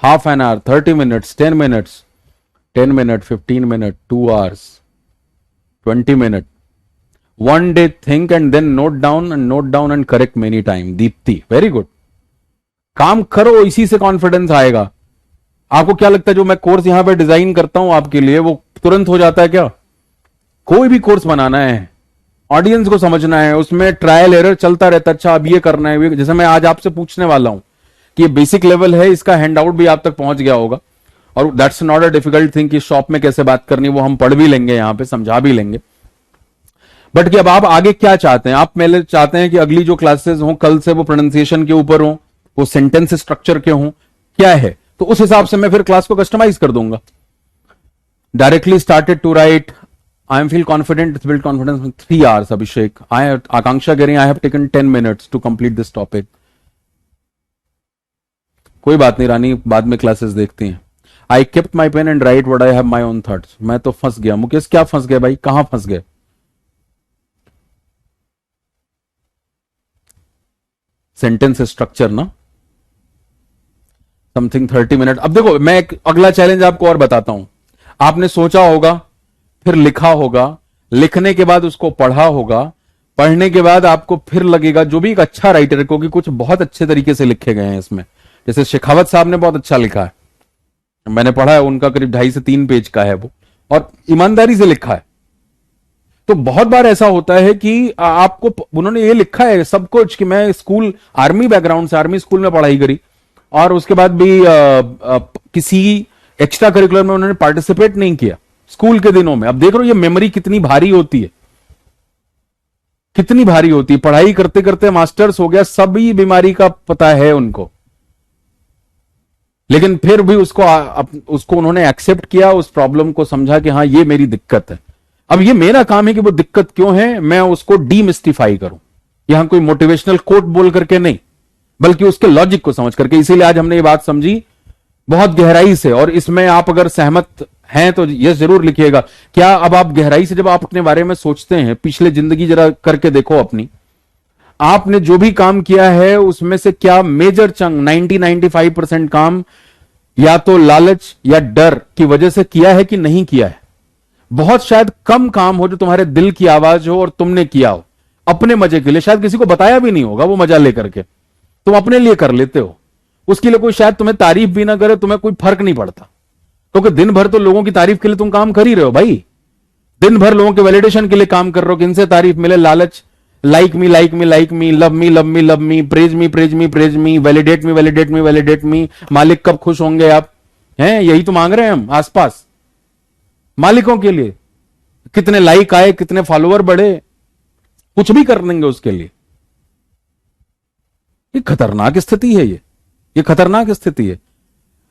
Speaker 1: Half an hour, 30 minutes, 10 minutes, 10 minutes, 15 minutes, 2 hours, 20 minutes. One day think and then note down and correct many times. Deepti, very good. काम करो, इसी से कॉन्फिडेंस आएगा. आपको क्या लगता है जो मैं कोर्स यहां पे डिजाइन करता हूं आपके लिए, वो तुरंत हो जाता है क्या? कोई भी कोर्स बनाना है, ऑडियंस को समझना है, उसमें ट्रायल एरर चलता रहता है. अच्छा अब ये करना है, जैसे मैं आज आपसे पूछने वाला हूं कि ये बेसिक लेवल है, इसका हैंडआउट भी आप तक पहुंच गया होगा. और that's not a difficult thing कि शॉप में कैसे बात करनी, वो हम पढ़ भी लेंगे, यहां पे समझा भी लेंगे. बट कि अब आप आगे क्या चाहते हैं? आप पहले चाहते हैं कि अगली जो क्लासेस हो कल से वो प्रोनाउंसिएशन के ऊपर हो, वो सेंटेंस स्ट्रक्चर के हों, क्या है? तो उस हिसाब से मैं फिर क्लास को कस्टमाइज कर दूंगा. Directly started to write. I am feel confident, it's build confidence in 3 hours. Abhishek, Akanksha कह रही I have taken 10 minutes to complete this topic. कोई बात नहीं रानी, बाद में क्लासेस देखती हैं. I kept my pen and write what I have my own thoughts. मैं तो फंस गया. मुकेश, क्या फंस गए भाई? कहां फंस गए? सेंटेंस स्ट्रक्चर ना, समथिंग 30 मिनट. अब देखो, मैं एक अगला चैलेंज आपको और बताता हूं. आपने सोचा होगा, फिर लिखा होगा, लिखने के बाद उसको पढ़ा होगा, पढ़ने के बाद आपको फिर लगेगा, जो भी एक अच्छा राइटर है, क्योंकि कुछ बहुत अच्छे तरीके से लिखे गए हैं इसमें. जैसे शेखावत साहब ने बहुत अच्छा लिखा है, मैंने पढ़ा है, उनका करीब 2.5 से 3 पेज का है वो, और ईमानदारी से लिखा है. तो बहुत बार ऐसा होता है कि आपको, उन्होंने ये लिखा है सब कुछ कि मैं स्कूल, आर्मी बैकग्राउंड से, आर्मी स्कूल में पढ़ाई करी, और उसके बाद भी किसी एक्स्ट्रा करिकुलर में उन्होंने पार्टिसिपेट नहीं किया. स्कूल के दिनों में। अब देख रहे हो ये मेमोरी कितनी भारी होती है, कितनी भारी होती है। पढ़ाई करते करते मास्टर्स हो गया, सभी बीमारी का पता है उनको, लेकिन फिर भी उसको उन्होंने एक्सेप्ट किया, उस प्रॉब्लम को समझा कि हाँ ये मेरी दिक्कत है। अब ये मेरा काम है कि वो दिक्कत क्यों है मैं उसको डीमिस्टिफाई करूं। यहां कोई मोटिवेशनल कोट बोल करके नहीं, बल्कि उसके लॉजिक को समझ करके। इसीलिए आज हमने ये बात समझी बहुत गहराई से, और इसमें आप अगर सहमत हैं तो ये जरूर लिखिएगा। क्या अब आप गहराई से जब आप अपने बारे में सोचते हैं, पिछले जिंदगी जरा करके देखो अपनी, आपने जो भी काम किया है उसमें से क्या मेजर चंक 90-95% काम या तो लालच या डर की वजह से किया है कि नहीं किया है? बहुत शायद कम काम हो जो तुम्हारे दिल की आवाज हो और तुमने किया हो अपने मजे के लिए, शायद किसी को बताया भी नहीं होगा, वो मजा लेकर के तुम अपने लिए कर लेते हो। उसके लिए कोई शायद तुम्हें तारीफ भी ना करे, तुम्हें कोई फर्क नहीं पड़ता, क्योंकि दिन भर तो लोगों की तारीफ के लिए तुम काम कर ही रहे हो भाई। दिन भर लोगों के वैलिडेशन के लिए काम कर रहे हो कि इनसे तारीफ मिले, लालच, like me like me like me, love me love me love me, praise me praise me praise me, validate me validate me validate me. मालिक कब खुश होंगे आप, हैं यही तो मांग रहे हैं हम आसपास मालिकों के लिए। कितने लाइक आए, कितने फॉलोअर बढ़े, कुछ भी कर देंगे उसके लिए। ये खतरनाक स्थिति है, ये खतरनाक स्थिति है।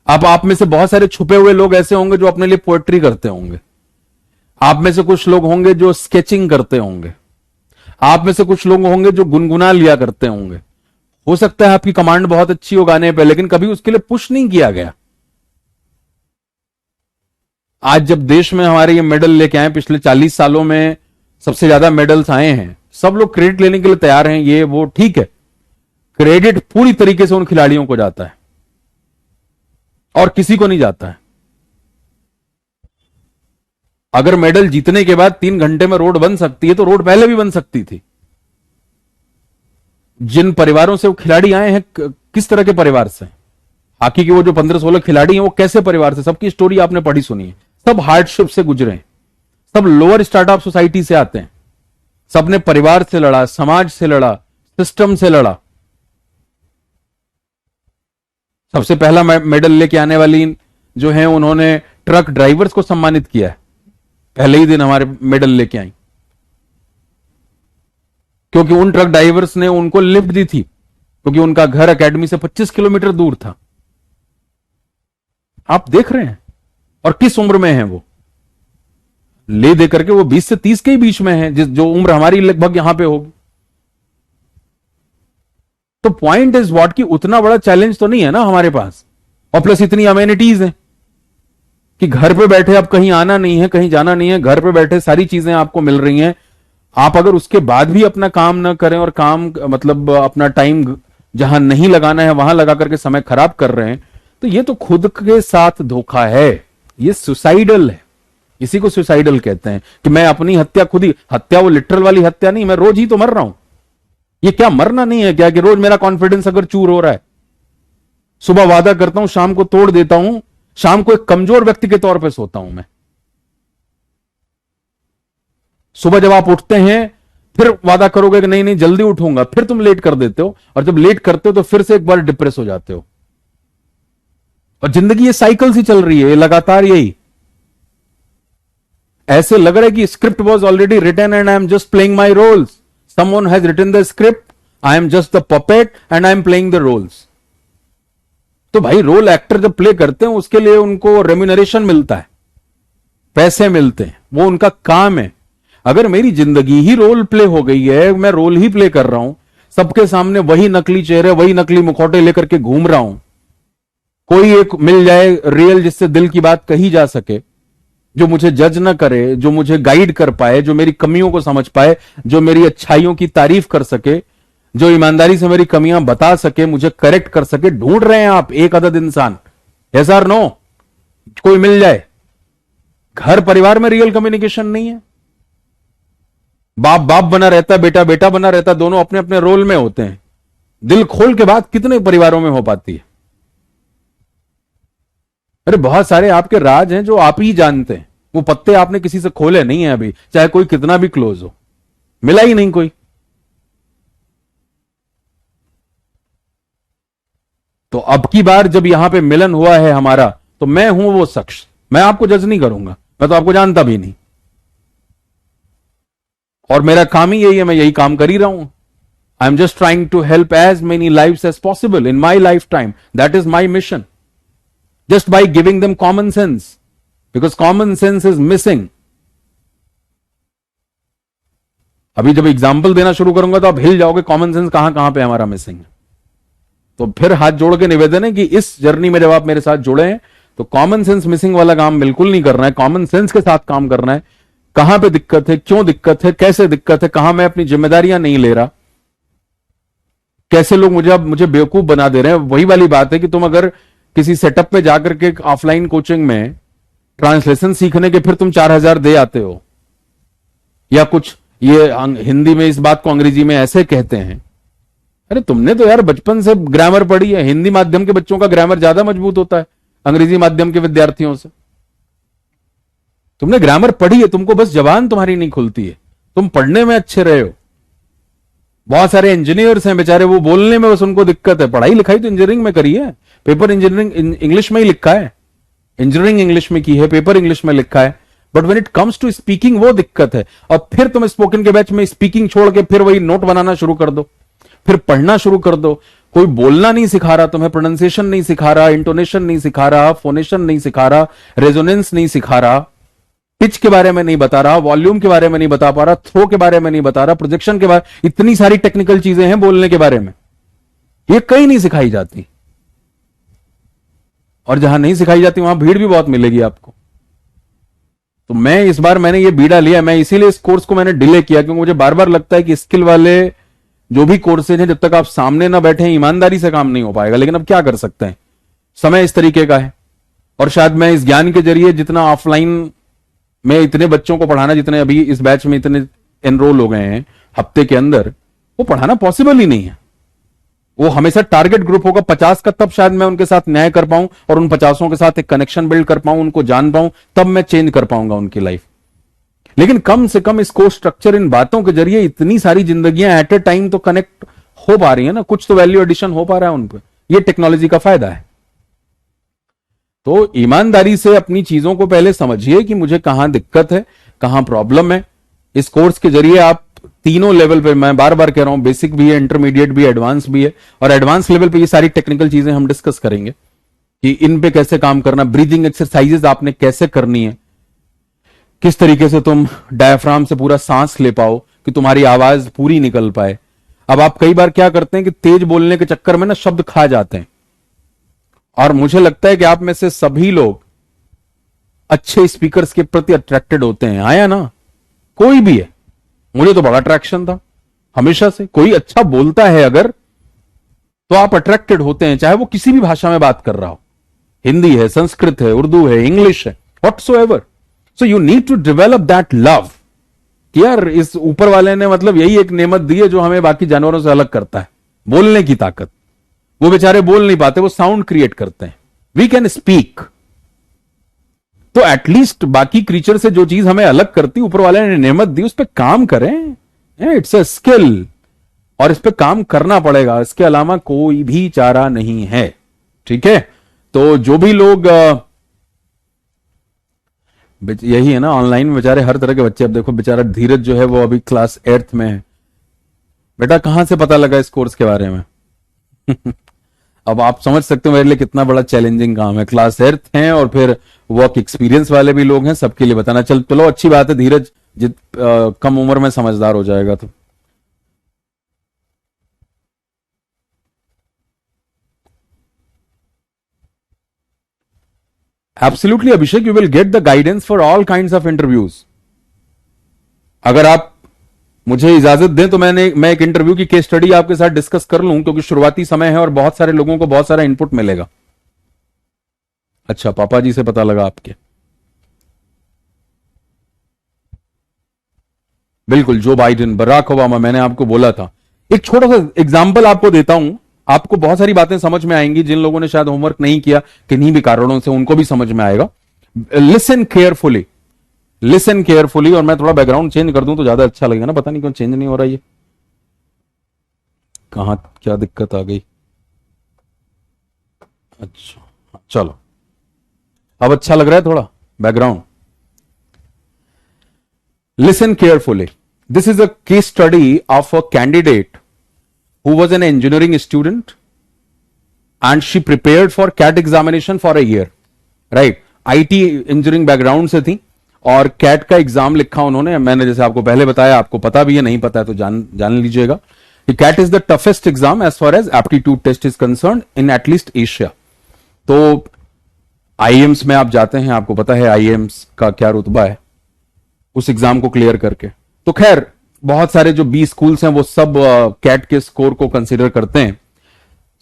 Speaker 1: अब आप में से बहुत सारे छुपे हुए लोग ऐसे होंगे जो अपने लिए पोएट्री करते होंगे, आप में से कुछ लोग होंगे जो स्केचिंग करते होंगे, आप में से कुछ लोग होंगे जो गुनगुना लिया करते होंगे। हो सकता है आपकी कमांड बहुत अच्छी हो गाने पे, लेकिन कभी उसके लिए पुश नहीं किया गया। आज जब देश में हमारे ये मेडल लेके आए, पिछले 40 सालों में सबसे ज्यादा मेडल्स आए हैं, सब लोग क्रेडिट लेने के लिए तैयार हैं, ये वो ठीक है। क्रेडिट पूरी तरीके से उन खिलाड़ियों को जाता है और किसी को नहीं जाता है। अगर मेडल जीतने के बाद 3 घंटे में रोड बन सकती है तो रोड पहले भी बन सकती थी। जिन परिवारों से वो खिलाड़ी आए हैं, किस तरह के परिवार से, हॉकी के वो जो 15-16 खिलाड़ी हैं वो कैसे परिवार से, सबकी स्टोरी आपने पढ़ी सुनी है। सब हार्डशिप से गुजरे हैं, सब लोअर स्टार्टअप सोसाइटी से आते हैं, सबने परिवार से लड़ा, समाज से लड़ा, सिस्टम से लड़ा। सबसे पहला मेडल लेके आने वाली जो है उन्होंने ट्रक ड्राइवर्स को सम्मानित किया है, पहले ही दिन हमारे मेडल लेके आई, क्योंकि उन ट्रक ड्राइवर्स ने उनको लिफ्ट दी थी, क्योंकि उनका घर एकेडमी से 25 किलोमीटर दूर था। आप देख रहे हैं, और किस उम्र में है वो, ले दे करके वो 20 से 30 के ही बीच में है, जो उम्र हमारी लगभग यहां पे होगी। तो पॉइंट इज व्हाट कि उतना बड़ा चैलेंज तो नहीं है ना हमारे पास, और प्लस इतनी अमेनिटीज हैं कि घर पे बैठे अब कहीं आना नहीं है, कहीं जाना नहीं है, घर पे बैठे सारी चीजें आपको मिल रही हैं। आप अगर उसके बाद भी अपना काम ना करें और काम मतलब अपना टाइम जहां नहीं लगाना है वहां लगा करके समय खराब कर रहे हैं, तो ये तो खुद के साथ धोखा है, ये सुसाइडल है। इसी को सुसाइडल कहते हैं कि मैं अपनी हत्या खुद ही, हत्या वो लिटरल वाली हत्या नहीं, मैं रोज ही तो मर रहा हूं। ये क्या मरना नहीं है क्या कि रोज मेरा कॉन्फिडेंस अगर चूर हो रहा है, सुबह वादा करता हूं शाम को तोड़ देता हूं, शाम को एक कमजोर व्यक्ति के तौर पे सोता हूं मैं। सुबह जब आप उठते हैं फिर वादा करोगे कि नहीं नहीं जल्दी उठूंगा, फिर तुम लेट कर देते हो, और जब लेट करते हो तो फिर से एक बार डिप्रेस हो जाते हो। और जिंदगी ये साइकिल सी चल रही है, ये लगातार यही। ऐसे लग रहा है कि script was already written and I am just playing my roles. Someone has written the script, I am just the puppet and I am playing the roles. तो भाई रोल एक्टर जब प्ले करते हैं उसके लिए उनको रेम्यूनरेशन मिलता है, पैसे मिलते हैं, वो उनका काम है। अगर मेरी जिंदगी ही रोल प्ले हो गई है, मैं रोल ही प्ले कर रहा हूं, सबके सामने वही नकली चेहरे, वही नकली मुखौटे लेकर के घूम रहा हूं, कोई एक मिल जाए रियल जिससे दिल की बात कही जा सके, जो मुझे जज ना करे, जो मुझे गाइड कर पाए, जो मेरी कमियों को समझ पाए, जो मेरी अच्छाइयों की तारीफ कर सके, जो ईमानदारी से मेरी कमियां बता सके, मुझे करेक्ट कर सके, ढूंढ रहे हैं आप एक अदद इंसान, यस और नो? कोई मिल जाए। घर परिवार में रियल कम्युनिकेशन नहीं है, बाप बाप बना रहता है, बेटा बेटा बना रहता है, दोनों अपने अपने रोल में होते हैं। दिल खोल के बात कितने परिवारों में हो पाती है? अरे बहुत सारे आपके राज हैं जो आप ही जानते हैं, वो पत्ते आपने किसी से खोले नहीं है अभी, चाहे कोई कितना भी क्लोज हो, मिला ही नहीं कोई। तो अब की बार जब यहां पे मिलन हुआ है हमारा, तो मैं हूं वो शख्स, मैं आपको जज नहीं करूंगा, मैं तो आपको जानता भी नहीं, और मेरा काम ही यही है, मैं यही काम कर ही रहा हूं। I am just trying to help as many lives as possible in my lifetime, that is my mission, just by giving them common sense, because common sense is missing. अभी जब एग्जाम्पल देना शुरू करूंगा तो आप हिल जाओगे, common sense कहां कहां पे हमारा मिसिंग है। तो फिर हाथ जोड़ के निवेदन है कि इस जर्नी में जब आप मेरे साथ जुड़े हैं तो कॉमन सेंस मिसिंग वाला काम बिल्कुल नहीं करना है, कॉमन सेंस के साथ काम करना है। कहां पे दिक्कत है, क्यों दिक्कत है, कैसे दिक्कत है, कहां मैं अपनी जिम्मेदारियां नहीं ले रहा, कैसे लोग मुझे बेवकूफ बना दे रहे हैं। वही वाली बात है कि तुम अगर किसी सेटअप पे जाकर के ऑफलाइन कोचिंग में ट्रांसलेशन सीखने के फिर तुम 4,000 दे आते हो, या कुछ ये हिंदी में इस बात को अंग्रेजी में ऐसे कहते हैं। अरे तुमने तो यार बचपन से ग्रामर पढ़ी है, हिंदी माध्यम के बच्चों का ग्रामर ज्यादा मजबूत होता है अंग्रेजी माध्यम के विद्यार्थियों से। तुमने ग्रामर पढ़ी है, तुमको बस जबान तुम्हारी नहीं खुलती है, तुम पढ़ने में अच्छे रहे हो। बहुत सारे इंजीनियर्स हैं बेचारे, वो बोलने में बस उनको दिक्कत है। पढ़ाई लिखाई तो इंजीनियरिंग में करी है, पेपर इंजीनियरिंग इंग्लिश में ही लिखा है, इंजीनियरिंग इंग्लिश में की है, पेपर इंग्लिश में लिखा है, but when it comes to speaking वो दिक्कत है। और फिर तुम स्पोकन के बैच में स्पीकिंग छोड़ के फिर वही नोट बनाना शुरू कर दो, फिर पढ़ना शुरू कर दो। कोई बोलना नहीं सिखा रहा तुम्हें, प्रोनाउंसिएशन नहीं सिखा रहा, इंटोनेशन नहीं सिखा रहा, फोनेशन नहीं सिखा रहा, रेजोनेंस नहीं सिखा रहा, पिच के बारे में नहीं बता रहा, वॉल्यूम के बारे में नहीं बता पा रहा, थ्रो के बारे में नहीं बता रहा, प्रोजेक्शन के बारे, इतनी सारी टेक्निकल चीजें हैं बोलने के बारे में, ये कहीं नहीं सिखाई जाती। और जहां नहीं सिखाई जाती वहां भीड़ भी बहुत मिलेगी आपको। तो मैं इस बार मैंने ये बीड़ा लिया, मैं इसीलिए इस कोर्स को मैंने डिले किया, क्योंकि मुझे बार बार लगता है कि स्किल वाले जो भी कोर्सेज हैं, जब तक आप सामने ना बैठे ईमानदारी से काम नहीं हो पाएगा। लेकिन अब क्या कर सकते हैं, समय इस तरीके का है। और शायद मैं इस ज्ञान के जरिए जितना ऑफलाइन में इतने बच्चों को पढ़ाना, जितने अभी इस बैच में इतने एनरोल हो गए हैं हफ्ते के अंदर, वो पढ़ाना पॉसिबल ही नहीं है। वो हमेशा टारगेट ग्रुप होगा 50 का, तब शायद मैं उनके साथ न्याय कर पाऊं और उन 50 के साथ एक कनेक्शन बिल्ड कर पाऊं, उनको जान पाऊं, तब मैं चेंज कर पाऊंगा उनकी लाइफ। लेकिन कम से कम इसको स्ट्रक्चर इन बातों के जरिए इतनी सारी जिंदगियां एट ए टाइम तो कनेक्ट हो पा रही है ना, कुछ तो वैल्यू एडिशन हो पा रहा है उन पर। यह टेक्नोलॉजी का फायदा है। तो ईमानदारी से अपनी चीजों को पहले समझिए कि मुझे कहां दिक्कत है, कहां प्रॉब्लम है। इस कोर्स के जरिए आप तीनों लेवल पे, मैं बार बार कह रहा हूं, बेसिक भी है, इंटरमीडिएट भी है, एडवांस भी है। और एडवांस लेवल पे ये सारी टेक्निकल चीजें हम डिस्कस करेंगे कि इन पे कैसे काम करना, ब्रीदिंग एक्सरसाइजेस आपने कैसे करनी है, किस तरीके से तुम डायफ्राम से पूरा सांस ले पाओ कि तुम्हारी आवाज पूरी निकल पाए। अब आप कई बार क्या करते हैं कि तेज बोलने के चक्कर में ना शब्द खा जाते हैं, और मुझे लगता है कि आप में से सभी लोग अच्छे स्पीकर्स के प्रति अट्रैक्टेड होते हैं। आया ना, कोई भी है, मुझे तो बड़ा अट्रैक्शन था हमेशा से। कोई अच्छा बोलता है अगर, तो आप अट्रैक्टेड होते हैं, चाहे वो किसी भी भाषा में बात कर रहा हो, हिंदी है, संस्कृत है, उर्दू है, इंग्लिश है, whatsoever. So you need to develop that love कि यार इस ऊपर वाले ने मतलब यही एक नेमत दी है जो हमें बाकी जानवरों से अलग करता है, बोलने की ताकत। वो बेचारे बोल नहीं पाते, वो साउंड क्रिएट करते हैं, वी कैन स्पीक। तो एटलीस्ट बाकी क्रीचर से जो चीज हमें अलग करती, ऊपर वाले ने नेमत दी, उस पर काम करें। इट्स अ स्किल, और इस पे काम करना पड़ेगा, इसके अलावा कोई भी चारा नहीं है। ठीक है, तो जो भी लोग यही है ना, ऑनलाइन में बेचारे हर तरह के बच्चे। अब देखो बेचारा धीरज जो है वो अभी क्लास 8th में है। बेटा कहां से पता लगा इस कोर्स के बारे में? अब आप समझ सकते हो मेरे लिए कितना बड़ा चैलेंजिंग काम है। क्लास 8th हैं और फिर वर्क एक्सपीरियंस वाले भी लोग हैं, सबके लिए बताना। चलो अच्छी बात है, धीरज कम उम्र में समझदार हो जाएगा तो। Absolutely, Abhishek, you will get the guidance for all kinds of interviews. अगर आप मुझे इजाजत दें तो मैं एक इंटरव्यू की केस स्टडी आपके साथ डिस्कस कर लूं, क्योंकि शुरुआती समय है और बहुत सारे लोगों को बहुत सारा इनपुट मिलेगा। अच्छा, पापा जी से पता लगा आपके? बिल्कुल, जो बाइडेन, बराक ओबामा, मैंने आपको बोला था। एक छोटा सा एग्जाम्पल आपको देता हूं, आपको बहुत सारी बातें समझ में आएंगी। जिन लोगों ने शायद होमवर्क नहीं किया किन्हीं भी कारणों से, उनको भी समझ में आएगा। Listen carefully, listen carefully. और मैं थोड़ा बैकग्राउंड चेंज कर दूं तो ज्यादा अच्छा लगेगा ना, पता नहीं क्यों चेंज नहीं हो रहा, ये कहां क्या दिक्कत आ गई? अच्छा चलो, अब अच्छा लग रहा है थोड़ा background. Listen carefully. This is a case study of a candidate who was an engineering student and she prepared for CAT examination for a year. Right? IT engineering background से थी और कैट का एग्जाम लिखा उन्होंने. मैंने जैसे आपको पहले बताया, आपको पता भी है, नहीं पता है तो जान लीजिएगा कि CAT is the toughest exam as far as aptitude test is concern in at least Asia. तो आईएम्स में आप जाते हैं, आपको पता है आईएम्स का क्या रुतबा है उस एग्जाम को क्लियर करके. तो खैर बहुत सारे जो 20 स्कूल्स हैं वो सब कैट के स्कोर को कंसीडर करते हैं.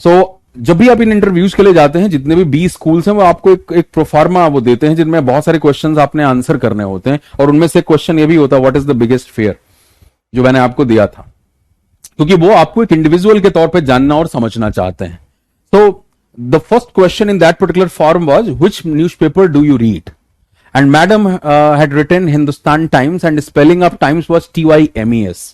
Speaker 1: सो जब भी आप इन इंटरव्यूज के लिए जाते हैं, जितने भी 20 स्कूल्स हैं वो आपको एक प्रोफार्मा वो देते हैं जिनमें बहुत सारे क्वेश्चंस आपने आंसर करने होते हैं और उनमें से क्वेश्चन ये भी होता है what is the biggest fear, जो मैंने आपको दिया था, क्योंकि वो आपको एक इंडिविजुअल के तौर पे जानना और समझना चाहते हैं. तो the first question in that particular form was which newspaper do you read, and madam had written Hindustan Times and spelling of times was TYMES.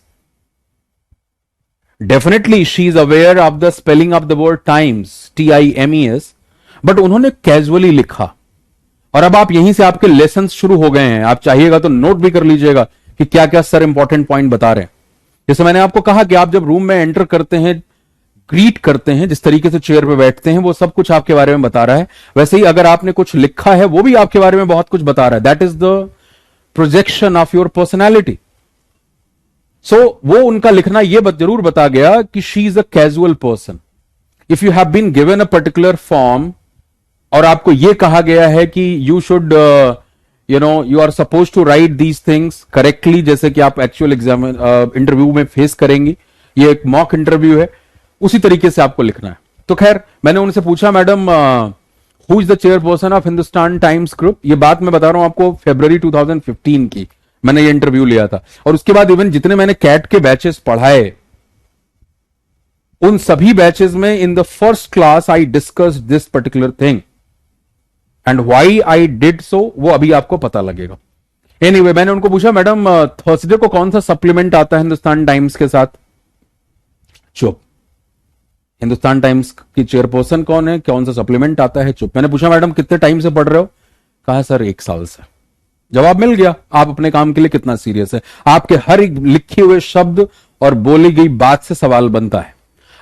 Speaker 1: Definitely she is aware of the spelling of the word times, TIMES, but उन्होंने casually लिखा. और अब आप यहीं से आपके lesson शुरू हो गए हैं. आप चाहिएगा तो नोट भी कर लीजिएगा कि क्या क्या सर इंपॉर्टेंट पॉइंट बता रहे हैं. जैसे मैंने आपको कहा कि आप जब रूम में एंटर करते हैं, ग्रीट करते हैं, जिस तरीके से चेयर पे बैठते हैं, वो सब कुछ आपके बारे में बता रहा है. वैसे ही अगर आपने कुछ लिखा है वो भी आपके बारे में बहुत कुछ बता रहा है. That is the projection of your personality. So वो उनका लिखना ये जरूर बता गया कि she is a casual person. If you have been given a particular form और आपको ये कहा गया है कि you should you are suppose to write these things correctly, जैसे कि आप एक्चुअल एग्जाम इंटरव्यू में फेस करेंगी, ये एक मॉक इंटरव्यू है, उसी तरीके से आपको लिखना है. तो खैर मैंने उनसे पूछा, madam who is the chairperson of Hindustan times group. ये बात मैं बता रहा हूं आपको फरवरी 2015 की मैंने ये इंटरव्यू लिया था. और उसके बाद इवन जितने मैंने कैट के बैचेस पढ़ाए उन सभी बैचेस में in the first class I discuss this particular thing and why I did so, वो अभी आपको पता लगेगा. एनीवे मैंने उनको पूछा, मैडम थर्सडे को कौन सा सप्लीमेंट आता है हिंदुस्तान टाइम्स के साथ. चुप. हिंदुस्तान टाइम्स की चेयरपर्सन कौन है, कौन सा सप्लीमेंट आता है, चुप. मैंने पूछा, मैडम कितने टाइम से पढ़ रहे हो. कहा सर 1 साल से. जवाब मिल गया. आप अपने काम के लिए कितना सीरियस है. आपके हर एक लिखे हुए शब्द और बोली गई बात से सवाल बनता है.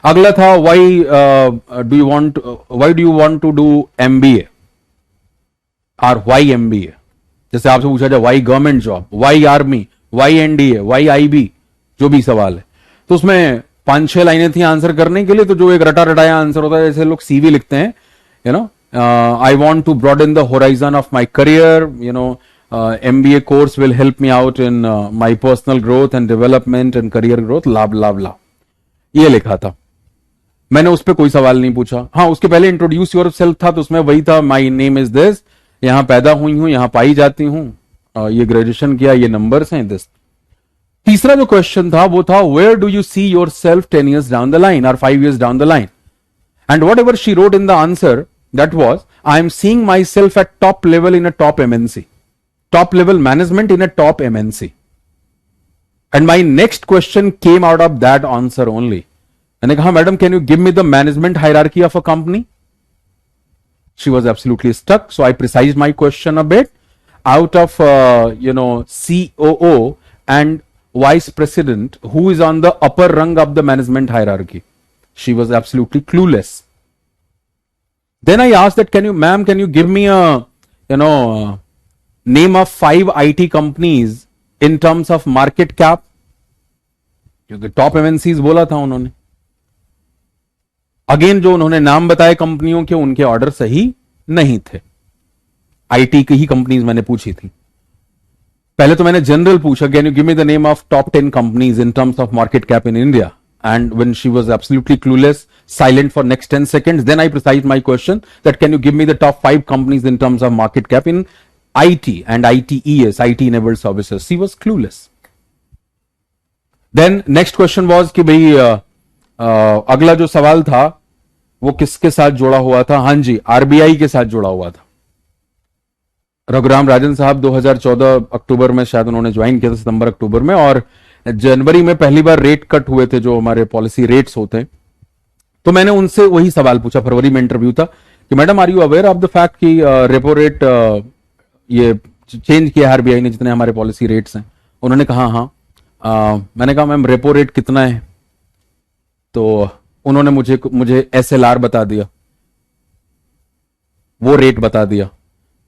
Speaker 1: अगला था why do you want to do MBA और वाई MBA. जैसे आपसे पूछा जाए why government job, why army, why NDA, why IB, जो भी सवाल है. तो उसमें 5-6 लाइनें थी आंसर करने के लिए. तो जो एक रटा रटाया आंसर होता है, जैसे लोग CV लिखते हैं, I want to broaden the horizon of my career, MBA course will help me out in my personal growth and development and career growth, blah blah blah. ये लिखा था. मैंने उस पर कोई सवाल नहीं पूछा. हाँ, उसके पहले इंट्रोड्यूस योर सेल्फ था, तो उसमें वही था, माई नेम इज दिस, यहां पैदा हुई हूं, यहां पाई जाती हूं, ये ग्रेजुएशन किया, ये नंबर्स हैं, दिस. तीसरा जो क्वेश्चन था वो था where do you see yourself 10 years down the line और 5 years down the line. And whatever she wrote in the answer that was I am seeing myself at top level in a top MNC. Top level management in a top MNC. And my next question came out of that answer only. मैंने कहा, madam can you give me the management hierarchy of a company? She was absolutely stuck. So I precised my question a bit. Out of COO and vice president, who is on the upper rung of the management hierarchy? She was absolutely clueless. Then I asked that, ma'am, can you give me a name of 5 IT companies in terms of market cap, क्योंकि top MNCs बोला था उन्होंने. Again जो उन्होंने नाम बताए कंपनियों के, उनके ऑर्डर सही नहीं थे. IT की ही कंपनीज मैंने पूछी थी. पहले तो मैंने जनरल पूछा, can you give me the name of top 10 companies in terms of market cap in India. And when she was absolutely clueless, silent for next 10 seconds, then I precised my question that can you give me the top 5 companies in terms of market cap in IT and ITES, IT enabled services. She was clueless. Then next question was कि भाई अगला जो सवाल था वो किसके साथ जुड़ा हुआ था. हाँ जी, RBI के साथ जुड़ा हुआ था. रघुराम राजन साहब 2014 अक्टूबर में शायद उन्होंने ज्वाइन किया था, सितंबर अक्टूबर में, और जनवरी में पहली बार रेट कट हुए थे, जो हमारे पॉलिसी रेट्स होते हैं. तो मैंने उनसे वही सवाल पूछा, फरवरी में इंटरव्यू था, कि madam are you aware of the fact कि रेपो रेट ये चेंज किया आरबीआई ने, जितने हमारे पॉलिसी रेट्स हैं. उन्होंने कहा हाँ। मैंने कहा मैम रेपो रेट कितना है? तो उन्होंने मुझे मुझे SLR बता दिया, वो रेट बता दिया।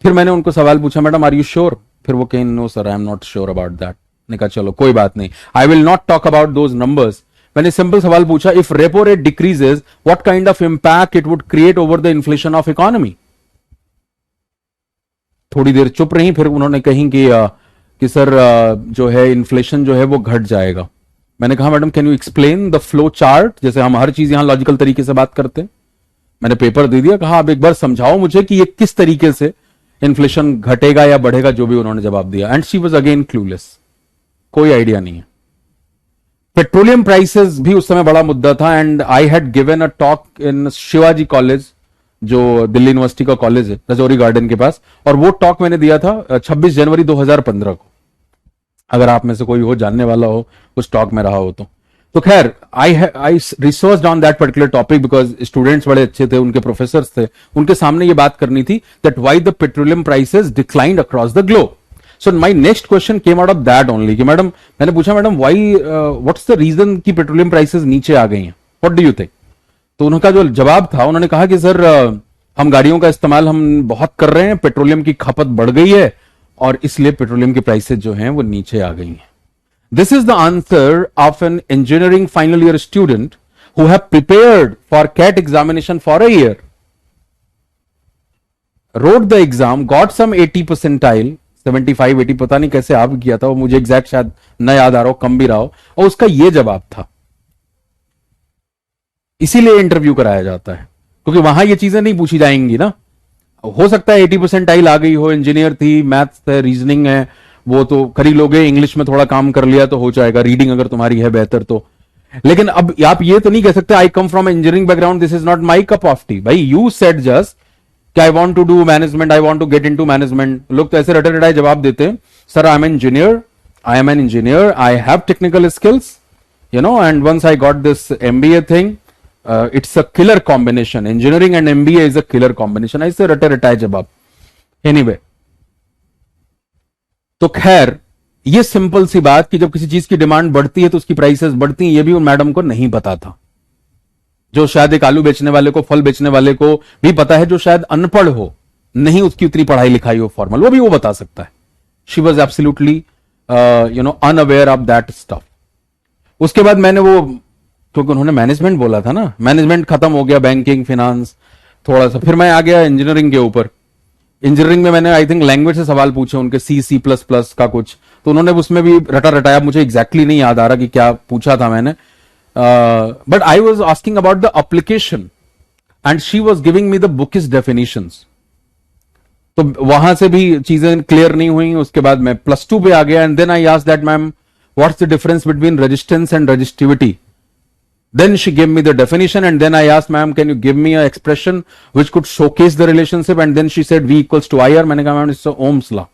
Speaker 1: फिर मैंने उनको सवाल पूछा, मैडम आर यू श्योर? फिर वो कहीं no sir I am not sure about that. मैंने कहा चलो कोई बात नहीं, I will not talk about those numbers. मैंने सिंपल सवाल पूछा, if repo rate decreases what kind of impact it would create over the inflation of economy. थोड़ी देर चुप रही, फिर उन्होंने कही कि सर जो है इन्फ्लेशन जो है वो घट जाएगा। मैंने कहा madam can you explain the flow chart, जैसे हम हर चीज यहां लॉजिकल तरीके से बात करते हैं। मैंने पेपर दे दिया, कहा आप एक बार समझाओ मुझे कि ये किस तरीके से इन्फ्लेशन घटेगा या बढ़ेगा, जो भी उन्होंने जवाब दिया। And she was again clueless, कोई आइडिया नहीं है। पेट्रोलियम प्राइसेस भी उस समय बड़ा मुद्दा था। And I had given a talk in Shivaji college, जो दिल्ली यूनिवर्सिटी का कॉलेज है रजौरी गार्डन के पास, और वो टॉक मैंने दिया था 26 जनवरी 2015 को। अगर आप में से कोई हो जानने वाला हो, उस टॉक में रहा हो तो खैर I research on that particular topic because students बड़े अच्छे थे, उनके प्रोफेसर्स थे, उनके सामने ये बात करनी थी that why the petroleum prices declined across the globe. So my next question came out of that only कि मैडम, मैंने पूछा madam why what's the reason कि पेट्रोलियम प्राइसेस नीचे आ गई हैं, व्हाट डू यू थिंक? तो उनका जो जवाब था, उन्होंने कहा कि सर हम गाड़ियों का इस्तेमाल हम बहुत कर रहे हैं, पेट्रोलियम की खपत बढ़ गई है और इसलिए पेट्रोलियम की प्राइसेस जो हैं वो नीचे आ गई हैं। This is the answer of an engineering final year student who have prepared for CAT examination for a year, wrote the exam, got some 80 percentile, 75 80 पता नहीं कैसे आप किया था वो, मुझे एग्जैक्ट शायद न याद आ रहा हो, कम भी रहा हो, और उसका ये जवाब था। इसीलिए इंटरव्यू कराया जाता है क्योंकि वहां ये चीजें नहीं पूछी जाएंगी ना। हो सकता है 80 परसेंटाइल आ गई हो, इंजीनियर थी, मैथ्स है, रीजनिंग है, वो तो कर ही लोगे, इंग्लिश में थोड़ा काम कर लिया तो हो जाएगा, रीडिंग अगर तुम्हारी है बेहतर तो। लेकिन अब आप ये तो नहीं कह सकते I come from engineering background, this is not my cup of tea. भाई यू सेड जस्ट कि I want to do management, I want to get into management. लोग तो ऐसे रटे रटाए जवाब देते हैं, sir I am an engineer, I have technical skills, you know, and once I got this MBA thing, it's a killer combination, engineering and MBA is a killer combination. ऐसे रटे रटाए जवाब। एनीवे, तो खैर ये सिंपल सी बात कि जब किसी चीज की डिमांड बढ़ती है तो उसकी प्राइसेस बढ़ती हैं, ये भी उन मैडम को नहीं पता था। जो शायद एक आलू बेचने वाले को, फल बेचने वाले को भी पता है, जो शायद अनपढ़ हो, नहीं उसकी उतनी पढ़ाई लिखाई हो फॉर्मल, वो भी वो बता सकता है। She was absolutely unaware of that stuff. उसके बाद मैंने वो, क्योंकि उन्होंने मैनेजमेंट बोला था ना, मैनेजमेंट खत्म हो गया, बैंकिंग फिनांस थोड़ा सा, फिर मैं आ गया इंजीनियरिंग के ऊपर। इंजीनियरिंग में मैंने आई थिंक लैंग्वेज से सवाल पूछे उनके, C++ का कुछ, तो उन्होंने उसमें भी रटा रटाया, मुझे एग्जैक्टली नहीं याद आ रहा कि क्या पूछा था मैंने, but I was asking about the application and she was giving me the bookish definitions. तो वहां से भी चीजें क्लियर नहीं हुई। उसके बाद मैं +2 पे आ गया and then I asked that ma'am what's the difference between resistance and resistivity. Then she gave me the definition and then I asked, ma'am, can you give me an expression which could showcase the relationship? And then she said V equals to IR. मैंने कहा ma'am it's Ohm's law.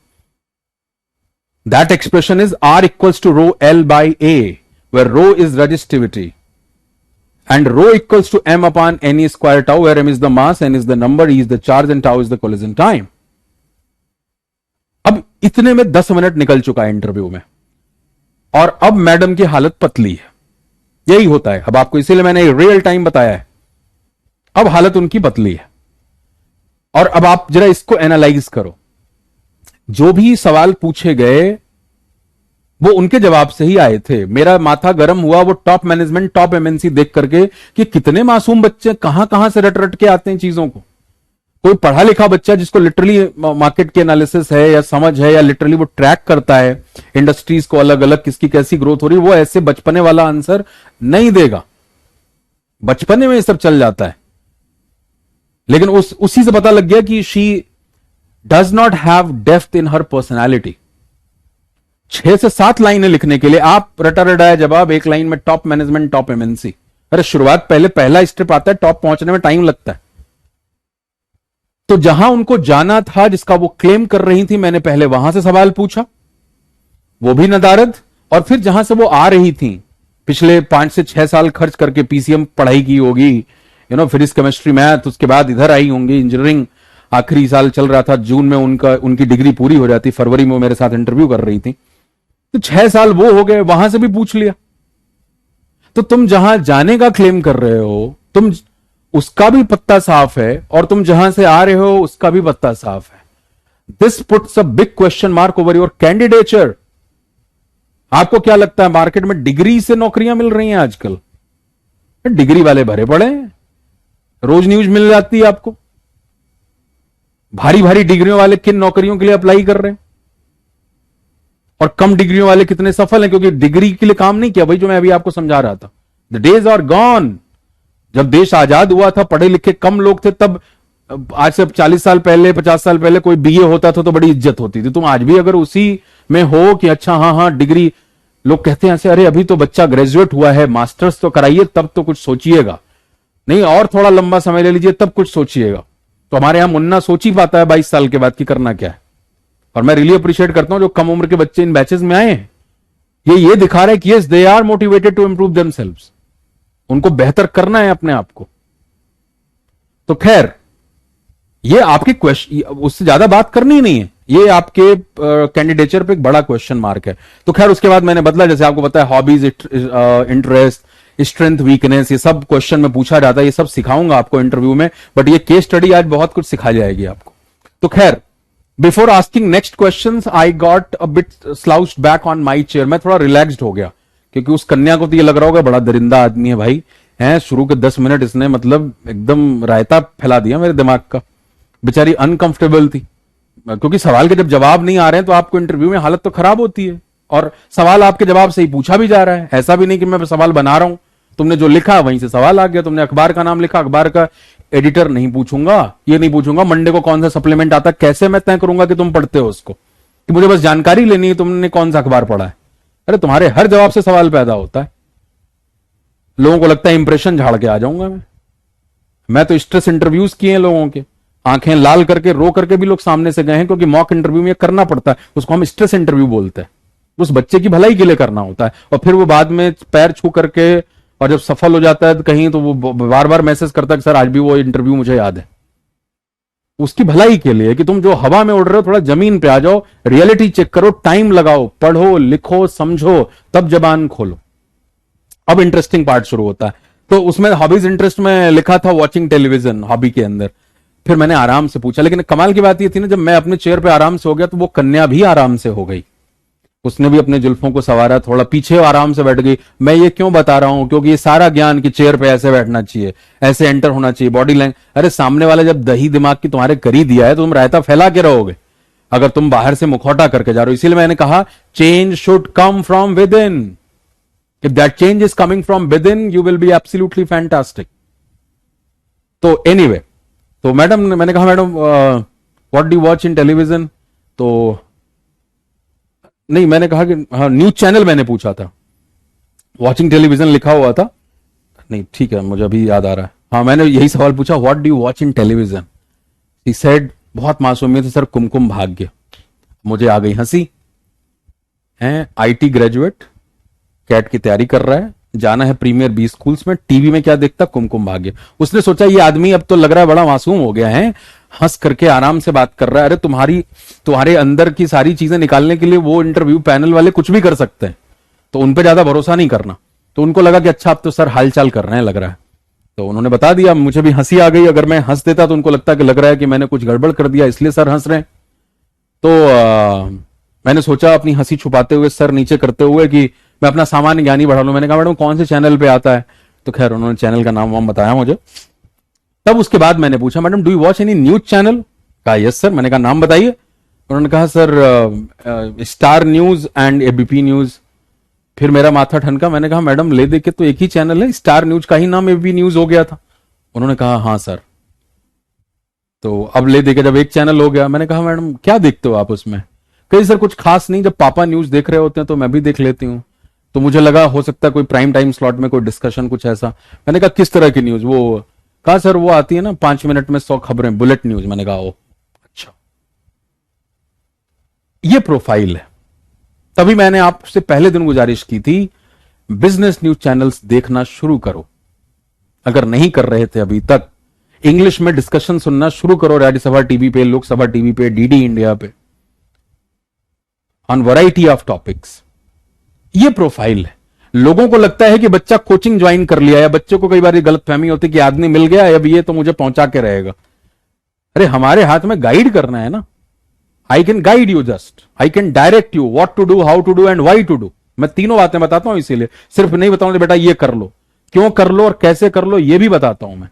Speaker 1: That expression is R equals to rho L by A, where rho is resistivity and rho equals to M upon N square tau, where M is the mass, N is the number, E is the charge and tau is the collision time. अब इतने में 10 minute निकल चुका है interview में और अब madam की हालत पतली है। यही होता है अब आपको, इसीलिए मैंने रियल टाइम बताया है। अब हालत उनकी पतली है और अब आप जरा इसको एनालाइज करो। जो भी सवाल पूछे गए वो उनके जवाब से ही आए थे। मेरा माथा गर्म हुआ वो टॉप मैनेजमेंट, टॉप MNC देख करके कि कितने मासूम बच्चे कहां कहां से रट रट के आते हैं चीजों को। कोई पढ़ा लिखा बच्चा जिसको लिटरली मार्केट की एनालिसिस है या समझ है या लिटरली वो ट्रैक करता है इंडस्ट्रीज को अलग अलग, किसकी कैसी ग्रोथ हो रही है, वो ऐसे बचपने वाला आंसर नहीं देगा। बचपने में ये सब चल जाता है। लेकिन उसी से पता लग गया कि she does not have depth in her personality. 6 से 7 लाइनें लिखने के लिए आप रटा रटाया जवाब, एक लाइन में टॉप मैनेजमेंट, टॉप MNC। अरे शुरुआत, पहले पहला स्टेप आता है, टॉप पहुंचने में टाइम लगता है। तो जहां उनको जाना था, जिसका वो क्लेम कर रही थी, मैंने पहले वहां से सवाल पूछा, वो भी नदारद, और फिर जहां से वो आ रही थी, पिछले 5 से 6 साल खर्च करके PCM पढ़ाई की होगी, फिजिक्स केमिस्ट्री मैथ, उसके बाद इधर आई होंगी इंजीनियरिंग, आखिरी साल चल रहा था, जून में उनकी डिग्री पूरी हो जाती, फरवरी में मेरे साथ इंटरव्यू कर रही थी। तो 6 साल वो हो गए, वहां से भी पूछ लिया। तो तुम जहां जाने का क्लेम कर रहे हो, तुम उसका भी पत्ता साफ है, और तुम जहां से आ रहे हो उसका भी पत्ता साफ है। This puts a big question mark over your candidature. आपको क्या लगता है मार्केट में डिग्री से नौकरियां मिल रही हैं आजकल? डिग्री वाले भरे पड़े हैं, रोज न्यूज मिल जाती है आपको। भारी भारी डिग्रियों वाले किन नौकरियों के लिए अप्लाई कर रहे हैं, और कम डिग्रियों वाले कितने सफल हैं क्योंकि डिग्री के लिए काम नहीं किया। भाई जो मैं अभी आपको समझा रहा था, द डेज आर गॉन। जब देश आजाद हुआ था, पढ़े लिखे कम लोग थे, तब आज से 40 साल पहले, 50 साल पहले कोई बीए होता था तो बड़ी इज्जत होती थी। तुम आज भी अगर उसी में हो कि अच्छा हाँ हाँ डिग्री, लोग कहते हैं ऐसे, अरे अभी तो बच्चा ग्रेजुएट हुआ है, मास्टर्स तो कराइए तब तो कुछ सोचिएगा, नहीं और थोड़ा लंबा समय ले लीजिए तब कुछ सोचिएगा। तो हमारे यहां मुन्ना सोच ही पाता है 22 साल के बाद कि करना क्या है। और मैं रियली अप्रिशिएट करता हूं जो कम उम्र के बच्चे इन बैचेस में आए हैं। ये दिखा रहा है कि yes they are motivated to improve themselves, उनको बेहतर करना है अपने आप को। तो खैर ये आपके क्वेश्चन, उससे ज्यादा बात करनी ही नहीं है, ये आपके कैंडिडेचर पे एक बड़ा क्वेश्चन मार्क है। तो खैर उसके बाद मैंने बदला, जैसे आपको पता है हॉबीज, इंटरेस्ट, स्ट्रेंथ, वीकनेस, ये सब क्वेश्चन में पूछा जाता है, ये सब सिखाऊंगा आपको इंटरव्यू में, बट ये केस स्टडी आज बहुत कुछ सिखा जाएगी आपको। तो खैर before asking next questions I got a bit slouched back on my chair. मैं थोड़ा रिलैक्स्ड हो गया क्योंकि उस कन्या को तो ये लग रहा होगा बड़ा दरिंदा आदमी है भाई, है शुरू के 10 मिनट इसने मतलब एकदम रायता फैला दिया मेरे दिमाग का। बेचारी अनकंफर्टेबल थी क्योंकि सवाल के जब जवाब नहीं आ रहे हैं तो आपको इंटरव्यू में हालत तो खराब होती है, और सवाल आपके जवाब से ही पूछा भी जा रहा है। ऐसा भी नहीं कि मैं सवाल बना रहा हूं, तुमने जो लिखा वहीं से सवाल आ गया। तुमने अखबार का नाम लिखा, अखबार का एडिटर नहीं पूछूंगा, ये नहीं पूछूंगा मंडे को कौन सा सप्लीमेंट आता, कैसे मैं तय करूंगा कि तुम पढ़ते हो उसको, कि मुझे बस जानकारी लेनी है तुमने कौन सा अखबार पढ़ा है। अरे तुम्हारे हर जवाब से सवाल पैदा होता है, लोगों को लगता है इंप्रेशन झाड़ के आ जाऊंगा मैं तो स्ट्रेस इंटरव्यूज किए हैं लोगों के, आंखें लाल करके रो करके भी लोग सामने से गए हैं, क्योंकि मॉक इंटरव्यू में करना पड़ता है, उसको हम स्ट्रेस इंटरव्यू बोलते हैं। उस बच्चे की भलाई के लिए करना होता है, और फिर वो बाद में पैर छू करके, और जब सफल हो जाता है कहीं तो वो बार बार मैसेज करता है कि सर आज भी वो इंटरव्यू मुझे याद है। उसकी भलाई के लिए कि तुम जो हवा में उड़ रहे हो थोड़ा जमीन पे आ जाओ, रियलिटी चेक करो, टाइम लगाओ, पढ़ो लिखो समझो, तब जबान खोलो। अब इंटरेस्टिंग पार्ट शुरू होता है। तो उसमें हॉबीज इंटरेस्ट में लिखा था वॉचिंग टेलीविजन हॉबी के अंदर। फिर मैंने आराम से पूछा, लेकिन कमाल की बात ये थी ना, जब मैं अपने चेयर पे आराम से हो गया तो वो कन्या भी आराम से हो गई, उसने भी अपने जुल्फों को संवारा, थोड़ा पीछे आराम से बैठ गई। मैं ये क्यों बता रहा हूं, क्योंकि ये सारा ज्ञान कि चेयर पे ऐसे बैठना चाहिए, ऐसे एंटर होना चाहिए, बॉडी लैंग्वेज। अरे सामने वाला जब दही दिमाग की तुम्हारे कर ही दिया है तो तुम रायता फैला के रहोगे अगर तुम बाहर से मुखौटा करके जा रहे हो। इसीलिए मैंने कहा change should come from with in. If that change is coming from with in you will be absolutely fantastic. तो एनीवे, तो मैडम मैंने कहा madam what do watch in television, तो नहीं मैंने कहा कि हाँ न्यूज चैनल मैंने पूछा था, वॉचिंग टेलीविजन लिखा हुआ था, नहीं ठीक है मुझे अभी याद आ रहा है, हाँ मैंने यही सवाल पूछा what do you watch in television. He said बहुत मासूमियत से सर कुमकुम भाग्य। मुझे आ गई हंसी, है आईटी ग्रेजुएट, कैट की तैयारी कर रहा है, जाना है प्रीमियर बी स्कूल्स में, टीवी में क्या देखता कुमकुम भाग्य। उसने सोचा ये आदमी अब तो लग रहा है बड़ा मासूम हो गया है, हंस करके आराम से बात कर रहा है। अरे तुम्हारे अंदर की सारी चीजें निकालने के लिए वो इंटरव्यू पैनल वाले कुछ भी कर सकते हैं, तो उन पे ज्यादा भरोसा नहीं करना। तो उनको लगा कि अच्छा अब तो सर हालचाल कर रहे हैं लग रहा है, तो उन्होंने बता दिया। मुझे भी हंसी आ गई, अगर मैं हंस देता तो उनको लगता कि लग रहा है कि मैंने कुछ गड़बड़ कर दिया इसलिए सर हंस रहे हैं। तो मैंने सोचा अपनी हंसी छुपाते हुए, सर नीचे करते हुए, कि मैं अपना सामान्य ज्ञान ही बढ़ा लूं। मैंने कहा मैडम कौन से चैनल पे आता है, तो खैर उन्होंने चैनल का नाम वाम बताया मुझे। तब उसके बाद मैंने पूछा madam do you watch any news channel, कहा यस सर। मैंने कहा नाम बताइए। उन्होंने कहा sir star news and ABP news. फिर मेरा माथा ठनका, मैंने कहा मैडम ले दे के तो एक ही चैनल है, स्टार न्यूज का ही नाम एबीपी न्यूज हो गया था। उन्होंने कहा हाँ सर। तो अब ले दे के जब एक चैनल हो गया, मैंने कहा मैडम क्या देखते हो आप उसमें, कहीं सर कुछ खास नहीं, जब पापा न्यूज देख रहे होते हैं तो मैं भी देख लेती हूँ, तो मुझे लगा हो सकता है कोई प्राइम टाइम स्लॉट में कोई डिस्कशन कुछ ऐसा। मैंने कहा किस तरह की न्यूज, वो कहा सर वो आती है ना 5 मिनट में 100 खबरें, बुलेट न्यूज। मैंने कहा ओ अच्छा, ये प्रोफाइल है। तभी मैंने आपसे पहले दिन गुजारिश की थी बिजनेस न्यूज चैनल्स देखना शुरू करो, अगर नहीं कर रहे थे अभी तक। इंग्लिश में डिस्कशन सुनना शुरू करो, राज्यसभा टीवी पे, लोकसभा टीवी पे, डीडी इंडिया पे, ऑन वैरायटी ऑफ टॉपिक्स। ये प्रोफाइल है। लोगों को लगता है कि बच्चा कोचिंग ज्वाइन कर लिया, या बच्चों को कई बार ये गलत फहमी होती है कि आदमी मिल गया अब ये तो मुझे पहुंचा के रहेगा। अरे हमारे हाथ में गाइड करना है ना। I can guide you, just I can direct you what to do, how to do and why to do. मैं तीनों बातें बताता हूं, इसीलिए सिर्फ नहीं बताऊं बेटा ये कर लो, क्यों कर लो और कैसे कर लो ये भी बताता हूं मैं।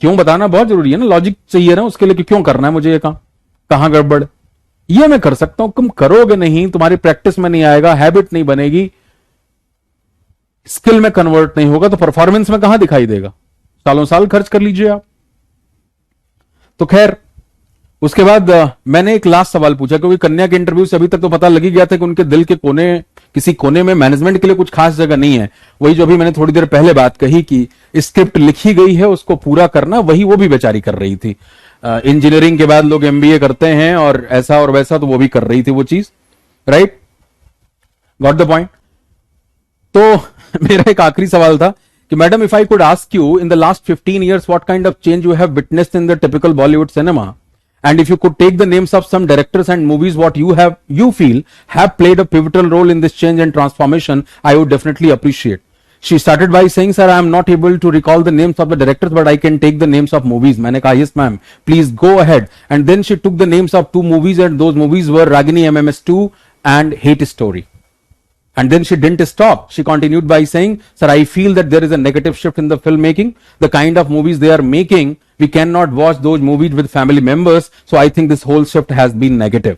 Speaker 1: क्यों बताना बहुत जरूरी है ना, लॉजिक चाहिए ना उसके लिए कि क्यों करना है मुझे ये काम, कहां गड़बड़, ये मैं कर सकता हूं। तुम करोगे नहीं, तुम्हारी प्रैक्टिस में नहीं आएगा, हैबिट नहीं बनेगी, स्किल में कन्वर्ट नहीं होगा, तो परफॉर्मेंस में कहां दिखाई देगा। सालों साल खर्च कर लीजिए आप। तो खैर उसके बाद मैंने एक लास्ट सवाल पूछा, क्योंकि कन्या के इंटरव्यू से अभी तक तो पता लग ही गया था कि उनके दिल के कोने, किसी कोने में मैनेजमेंट के लिए कुछ खास जगह नहीं है। वही जो अभी मैंने थोड़ी देर पहले बात कही कि स्क्रिप्ट लिखी गई है उसको पूरा करना, वही वो भी बेचारी कर रही थी। इंजीनियरिंग के बाद लोग एमबीए करते हैं और ऐसा और वैसा, तो वो भी कर रही थी वो चीज। Right, got the point. तो मेरा एक आखिरी सवाल था कि madam, if I could ask you in the last 15 years what kind of change you have witnessed in the typical Bollywood cinema, and if you could take the names of some directors and movies what you feel have played a pivotal role in this change and transformation, I would definitely appreciate. She started by saying, sir, I am not able to recall the names of the directors, but I can take the names of movies. मैंने कहा yes ma'am, please go ahead. And then she took the names of 2 movies, and those movies were Ragini MMS2 and Hate Story. And then she didn't stop. She continued by saying, sir, I feel that there is a negative shift in the filmmaking. The kind of movies they are making, we cannot watch those movies with family members. So I think this whole shift has been negative.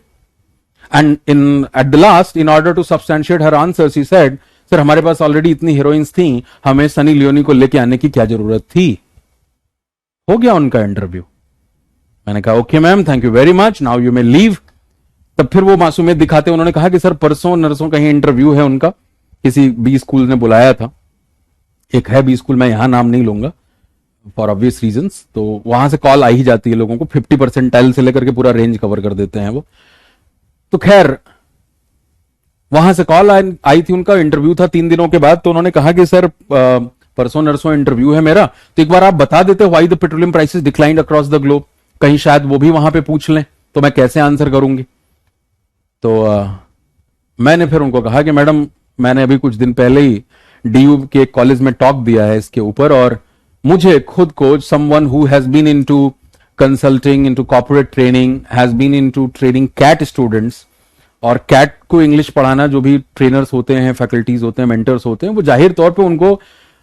Speaker 1: And at the last, in order to substantiate her answer, she said, sir, हमारे पास already इतनी heroines थी, हमें Sunny Leone को लेके आने की क्या जरूरत थी। हो गया उनका इंटरव्यू। मैंने कहा okay ma'am, thank you very much, now you may leave. तब फिर वो मासूमियत दिखाते उन्होंने कहा कि सर परसों नरसों कहीं इंटरव्यू है उनका, किसी बी स्कूल ने बुलाया था, एक है बी स्कूल, मैं यहां नाम नहीं लूंगा फॉर ऑब्वियस रीजंस। तो वहां से कॉल आ ही जाती है लोगों को, 50% से लेकर के पूरा रेंज कवर कर देते हैं वो। तो खैर वहां से कॉल आई थी, उनका इंटरव्यू था 3 दिनों के बाद। तो उन्होंने कहा कि सर परसों नरसों इंटरव्यू है मेरा, तो एक बार आप बता देते why the petroleum prices declined across the globe, कहीं शायद वो भी वहां पे पूछ लें, तो मैं कैसे आंसर करूंगी। तो मैंने फिर उनको कहा कि मैडम, मैंने अभी कुछ दिन पहले ही डीयू के कॉलेज में टॉक दिया है इसके ऊपर, और मुझे खुद को someone who has been into consulting, into corporate training, has been into training CAT students, और कैट को इंग्लिश पढ़ाना जो भी ट्रेनर्स होते हैं, फैकल्टीज होते हैं, मेंटर्स होते हैं, वो जाहिर तौर पे उनको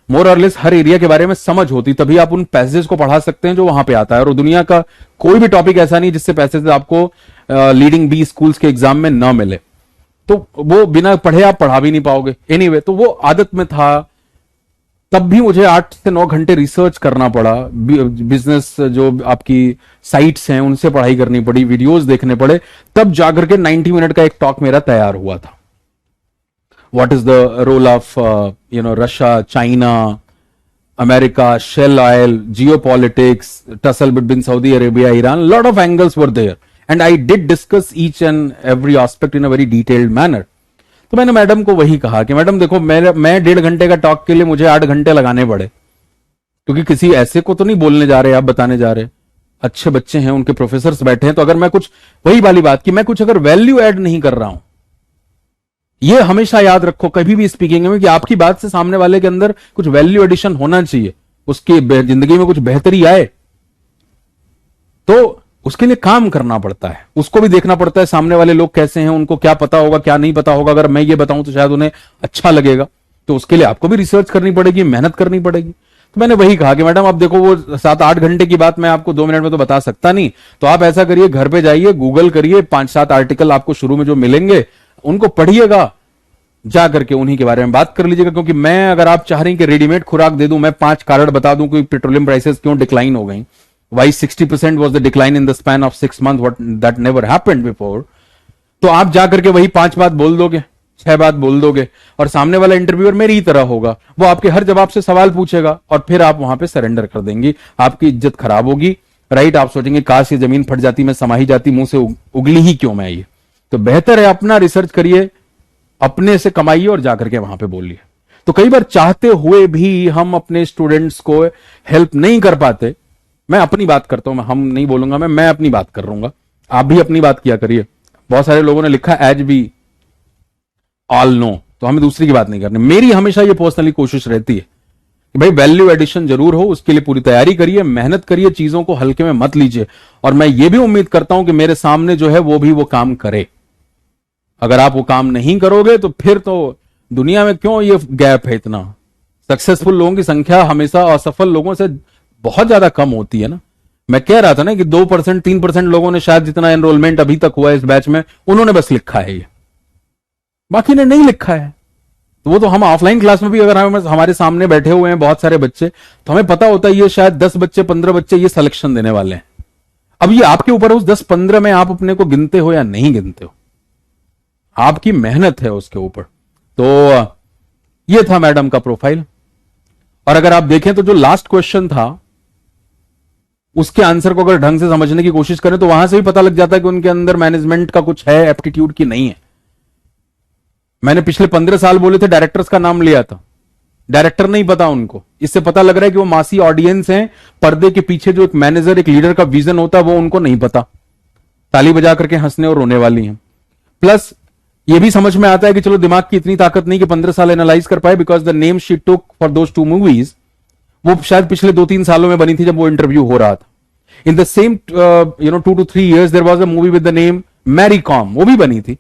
Speaker 1: मोर और लेस हर एरिया के बारे में समझ होती, तभी आप उन पैसेज को पढ़ा सकते हैं जो वहां पे आता है। और दुनिया का कोई भी टॉपिक ऐसा नहीं जिससे पैसेज आपको लीडिंग बी स्कूल्स के एग्जाम में न मिले, तो वो बिना पढ़े आप पढ़ा भी नहीं पाओगे। एनीवे, तो वो आदत में था। तब भी मुझे 8 से 9 घंटे रिसर्च करना पड़ा, बिजनेस जो आपकी साइट्स हैं उनसे पढ़ाई करनी पड़ी, वीडियोस देखने पड़े, तब जाकर के 90 मिनट का एक टॉक मेरा तैयार हुआ था। What is the role of Russia, China, America, shale oil, geopolitics, tussle between Saudi Arabia, Iran, lot of angles were there and I did discuss each and every aspect in a very detailed manner. तो मैंने madam को वही कहा कि madam देखो, मैं 1.5 घंटे का टॉक के लिए मुझे 8 घंटे लगाने पड़े, क्योंकि किसी ऐसे को तो नहीं बोलने जा रहे, आप बताने जा रहे, अच्छे बच्चे हैं, उनके प्रोफेसर्स बैठे हैं। तो अगर मैं कुछ, वही वाली बात कि मैं कुछ अगर वैल्यू ऐड नहीं कर रहा हूं, ये हमेशा याद रखो कभी भी स्पीकिंग में, कि आपकी बात से सामने वाले के अंदर कुछ वैल्यू एडिशन होना चाहिए, उसकी जिंदगी में कुछ बेहतरी आए, तो उसके लिए काम करना पड़ता है, उसको भी देखना पड़ता है सामने वाले लोग कैसे हैं, उनको क्या पता होगा, क्या नहीं पता होगा। अगर मैं ये बताऊं तो शायद उन्हें अच्छा लगेगा, तो उसके लिए आपको भी रिसर्च करनी पड़ेगी, मेहनत करनी पड़ेगी। तो मैंने वही कहा कि मैडम अब देखो, वो 7-8 घंटे की बात मैं आपको 2 मिनट में तो बता सकता नहीं, तो आप ऐसा करिए, घर पे जाइए, गूगल करिए, 5-7 आर्टिकल आपको शुरू में जो मिलेंगे उनको पढ़िएगा, जा करके उन्हीं के बारे में बात कर लीजिएगा। क्योंकि मैं, अगर आप चाह रही कि रेडीमेड खुराक दे दूं, मैं 5 कारण बता दूं कि पेट्रोलियम प्राइसेस क्यों डिक्लाइन हो गई, why 60% was the decline in the span of 6 months, what that never happened before, तो आप जाकर के वही 5 बात बोल दोगे, 6 बात बोल दोगे, और सामने वाला इंटरव्यूअर मेरी ही तरह होगा, वो आपके हर जवाब से सवाल पूछेगा, और फिर आप वहां पे सरेंडर कर देंगी, आपकी इज्जत खराब होगी। राइट, आप सोचेंगे काश ये जमीन फट जाती, मैं समाही जाती, मुंह से उगली ही क्यों मैं ये। तो बेहतर है अपना रिसर्च करिए, अपने से कमाइए और जाकर के वहां पे बोलिए। तो कई बार चाहते हुए भी हम अपने स्टूडेंट्स को हेल्प नहीं कर पाते। मैं अपनी बात करता हूं, हम नहीं बोलूंगा, मैं अपनी बात कर रहूंगा, आप भी अपनी बात किया करिए। बहुत सारे लोगों ने लिखा एज वी ऑल नो, तो हमें दूसरी की बात नहीं करनी। मेरी हमेशा ये पर्सनली कोशिश रहती है कि भाई वैल्यू एडिशन जरूर हो, उसके लिए पूरी तैयारी करिए, मेहनत करिए, चीजों को हल्के में मत लीजिए। और मैं ये भी उम्मीद करता हूं कि मेरे सामने जो है वो भी वो काम करे। अगर आप वो काम नहीं करोगे तो फिर तो दुनिया में क्यों ये गैप है इतना। सक्सेसफुल लोगों की संख्या हमेशा असफल लोगों से बहुत ज्यादा कम होती है ना। मैं कह रहा था ना कि 2% 3% लोगों ने शायद जितना एनरोलमेंट अभी तक हुआ है इस बैच में, उन्होंने बस लिखा है ये, बाकी ने नहीं लिखा है। तो वो तो हम ऑफलाइन क्लास में भी अगर हमारे सामने बैठे हुए हैं बहुत सारे बच्चे, तो हमें पता होता है ये शायद 10 बच्चे 15 बच्चे ये सिलेक्शन देने वाले हैं। अब ये आपके ऊपर है उस 10-15 में आप अपने को गिनते हो या नहीं गिनते हो, आपकी मेहनत है उसके ऊपर। तो ये था मैडम का प्रोफाइल। और अगर आप देखें तो जो लास्ट क्वेश्चन था उसके आंसर को अगर ढंग से समझने की कोशिश करें तो वहां से भी पता लग जाता है कि उनके अंदर मैनेजमेंट का कुछ है, एप्टीट्यूड की नहीं है। मैंने पिछले 15 साल बोले थे, डायरेक्टर्स का नाम लिया था, डायरेक्टर नहीं पता उनको। इससे पता लग रहा है कि वो मासी ऑडियंस हैं, पर्दे के पीछे जो एक मैनेजर एक लीडर का विजन होता है वो उनको नहीं पता, ताली बजा करके हंसने और रोने वाली हैं। प्लस ये भी समझ में आता है कि चलो दिमाग की इतनी ताकत नहीं कि 15 साल एनालाइज कर पाए, because the name she took for those 2 movies वो शायद पिछले 2-3 सालों में बनी थी जब वो इंटरव्यू हो रहा था। In the same 2 to 3 years there was a movie with the name Mary Kom, वो भी बनी थी।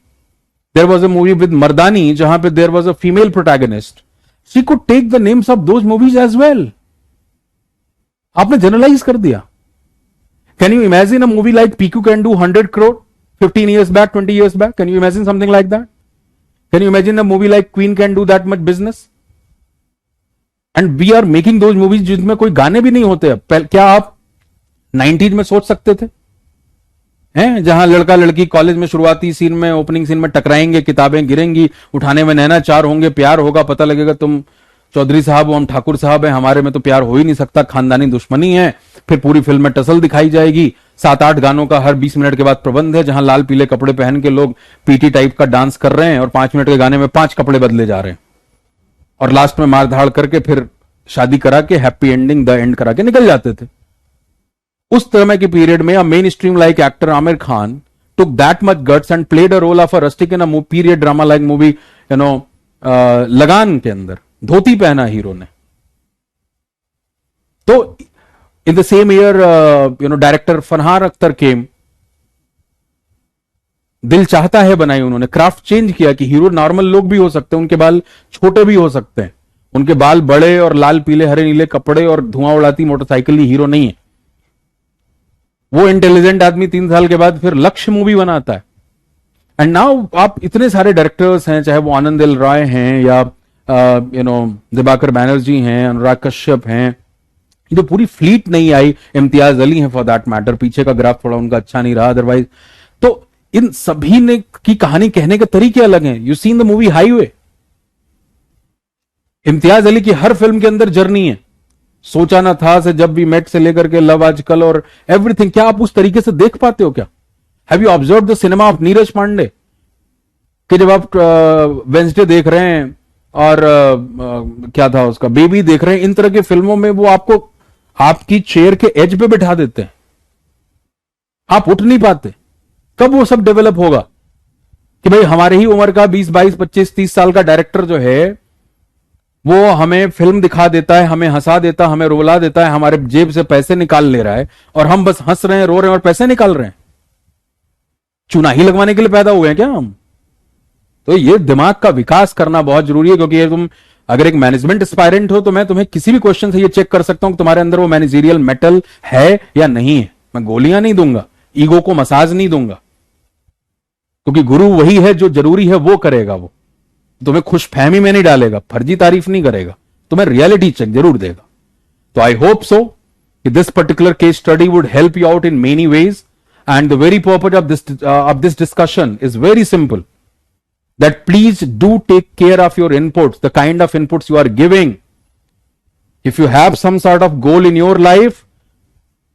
Speaker 1: There was a movie with Mardaani जहां पे there was a female protagonist. She could take the names of those movies as well. आपने generalise कर दिया। Can you imagine a movie like Piku can do 100 crore 15 years back, 20 years back? Can you imagine something like that? Can you imagine a movie like Queen can do that much business? And we are making those movies जिसमें कोई गाने भी नहीं होते। अब क्या आप 90s में सोच सकते थे हैं, जहां लड़का लड़की कॉलेज में शुरुआती सीन में ओपनिंग सीन में टकराएंगे, किताबें गिरेंगी, उठाने में नैना चार होंगे, प्यार होगा, पता लगेगा तुम चौधरी साहब हो हम ठाकुर साहब हैं, हमारे में तो प्यार हो ही नहीं सकता, खानदानी दुश्मनी है। फिर पूरी फिल्म में टसल दिखाई जाएगी, 7-8 गानों का हर 20 मिनट के बाद प्रबंध है, जहां लाल पीले कपड़े पहन के लोग पीटी टाइप का डांस कर रहे हैं और 5 मिनट के गाने में 5 कपड़े बदले जा रहे हैं, और लास्ट में मारधाड़ करके फिर शादी करा के हैप्पी एंडिंग द एंड करा के निकल जाते थे। उस समय के पीरियड में mainstream like actor Aamir Khan took that much guts and played a role of a rustic in a period drama like movie Lagaan के अंदर धोती पहना हीरो ने। तो in the same year director Farhan Akhtar came, Dil Chahta है बनाई उन्होंने, क्राफ्ट चेंज किया कि हीरो नॉर्मल लोग भी हो सकते हैं, उनके बाल छोटे भी हो सकते हैं, उनके बाल बड़े और लाल पीले हरे नीले कपड़े और धुआं उड़ाती मोटरसाइकिल ही हीरो नहीं है। वो इंटेलिजेंट आदमी 3 साल के बाद फिर लक्ष्य मूवी बनाता है। एंड नाउ आप इतने सारे डायरेक्टर्स हैं, चाहे वो आनंद एल राय हैं या दिबाकर बैनर्जी हैं, अनुराग कश्यप हैं, जो पूरी फ्लीट नहीं आई, इम्तियाज अली हैं फॉर दैट मैटर, पीछे का ग्राफ थोड़ा उनका अच्छा नहीं रहा अदरवाइज। तो इन सभी ने की कहानी कहने के तरीके अलग हैं। You seen the movie highway, Imtiaz Ali की हर फिल्म के अंदर जर्नी है, सोचा ना था से जब भी मेट से लेकर के लव आजकल और एवरीथिंग। क्या आप उस तरीके से देख पाते हो क्या? Have you observe the cinema of Neeraj Pandey कि जब आप वेंसडे देख रहे हैं और क्या था उसका बेबी देख रहे हैं, इन तरह की फिल्मों में वो आपको आपकी चेयर के एज पे बिठा देते हैं, आप उठ नहीं पाते। कब वो सब डेवलप होगा कि भाई हमारे ही उम्र का 20, 22, 25, 30 साल का डायरेक्टर जो है वो हमें फिल्म दिखा देता है, हमें हंसा देता है, हमें रुला देता है, हमारे जेब से पैसे निकाल ले रहा है और हम बस हंस रहे हैं, रो रहे हैं और पैसे निकाल रहे हैं। चुनाही लगवाने के लिए पैदा हुए हैं क्या हम? तो ये दिमाग का विकास करना बहुत जरूरी है, क्योंकि तुम अगर एक मैनेजमेंट एस्पायरेंट हो तो मैं तुम्हें किसी भी क्वेश्चन से ये चेक कर सकता हूं कि तुम्हारे अंदर वो मैनेजरियल मेटल है या नहीं है। मैं गोलियां नहीं दूंगा, ईगो को मसाज नहीं दूंगा, क्योंकि गुरु वही है जो जरूरी है वो करेगा। वो तुम्हें खुशफहमी में नहीं डालेगा, फर्जी तारीफ नहीं करेगा, तुम्हें रियलिटी चेक जरूर देगा। तो आई होप सो कि this particular case study would help you out in many ways, and the very purpose of this discussion is very simple, that please do take care of your inputs, the kind of inputs you are giving. If you have some sort of goal in your life,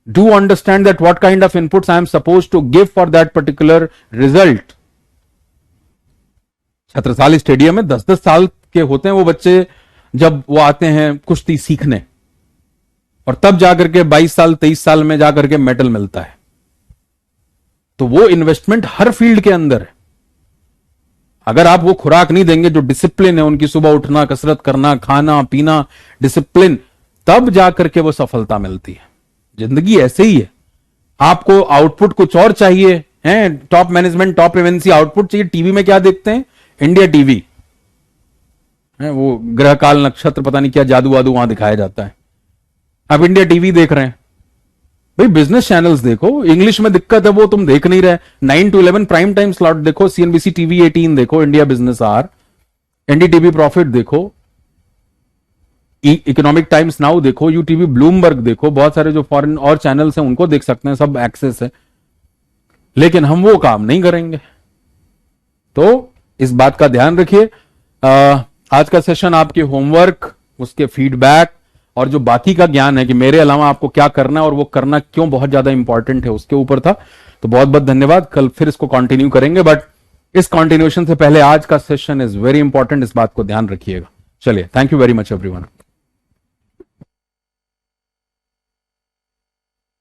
Speaker 1: do understand that what kind of inputs I am supposed to give for that particular result. Chhatrasal stadium में 10-10 साल के होते हैं वो बच्चे, जब वो आते हैं कुश्ती सीखने, और तब जाकर के 22 साल 23 साल में जाकर के मेडल मिलता है। तो वो इन्वेस्टमेंट हर फील्ड के अंदर है। अगर आप वो खुराक नहीं देंगे जो डिसिप्लिन है उनकी, सुबह उठना, कसरत करना, खाना पीना, डिसिप्लिन, तब जाकर के वो सफलता मिलती है। जिंदगी ऐसे ही है। आपको आउटपुट कुछ और चाहिए है, top management, top MNC output चाहिए। टीवी में क्या देखते हैं? इंडिया टीवी है, वो ग्रह काल नक्षत्र पता नहीं क्या जादू वादू वहां दिखाया जाता है। आप इंडिया टीवी देख रहे हैं। भाई बिजनेस चैनल्स देखो, इंग्लिश में दिक्कत है वो तुम देख नहीं रहे। 9 to 11 प्राइम टाइम स्लॉट देखो, सीएनबीसी टीवी 18 देखो, India business hour, NDTV profit देखो, इकोनॉमिक टाइम्स नाउ देखो, यूटीवी ब्लूमबर्ग देखो, बहुत सारे जो फॉरेन और चैनल्स हैं उनको देख सकते हैं, सब एक्सेस है। लेकिन हम वो काम नहीं करेंगे। तो इस बात का ध्यान रखिए। आज का सेशन आपके होमवर्क, उसके फीडबैक और जो बाकी का ज्ञान है कि मेरे अलावा आपको क्या करना है और वो करना क्यों बहुत ज्यादा इंपॉर्टेंट है, उसके ऊपर था। तो बहुत बहुत धन्यवाद। कल फिर इसको कंटिन्यू करेंगे, बट इस कंटिन्यूएशन से पहले आज का सेशन इज वेरी इंपॉर्टेंट, इस बात को ध्यान रखिएगा। चलिए, thank you very much everyone.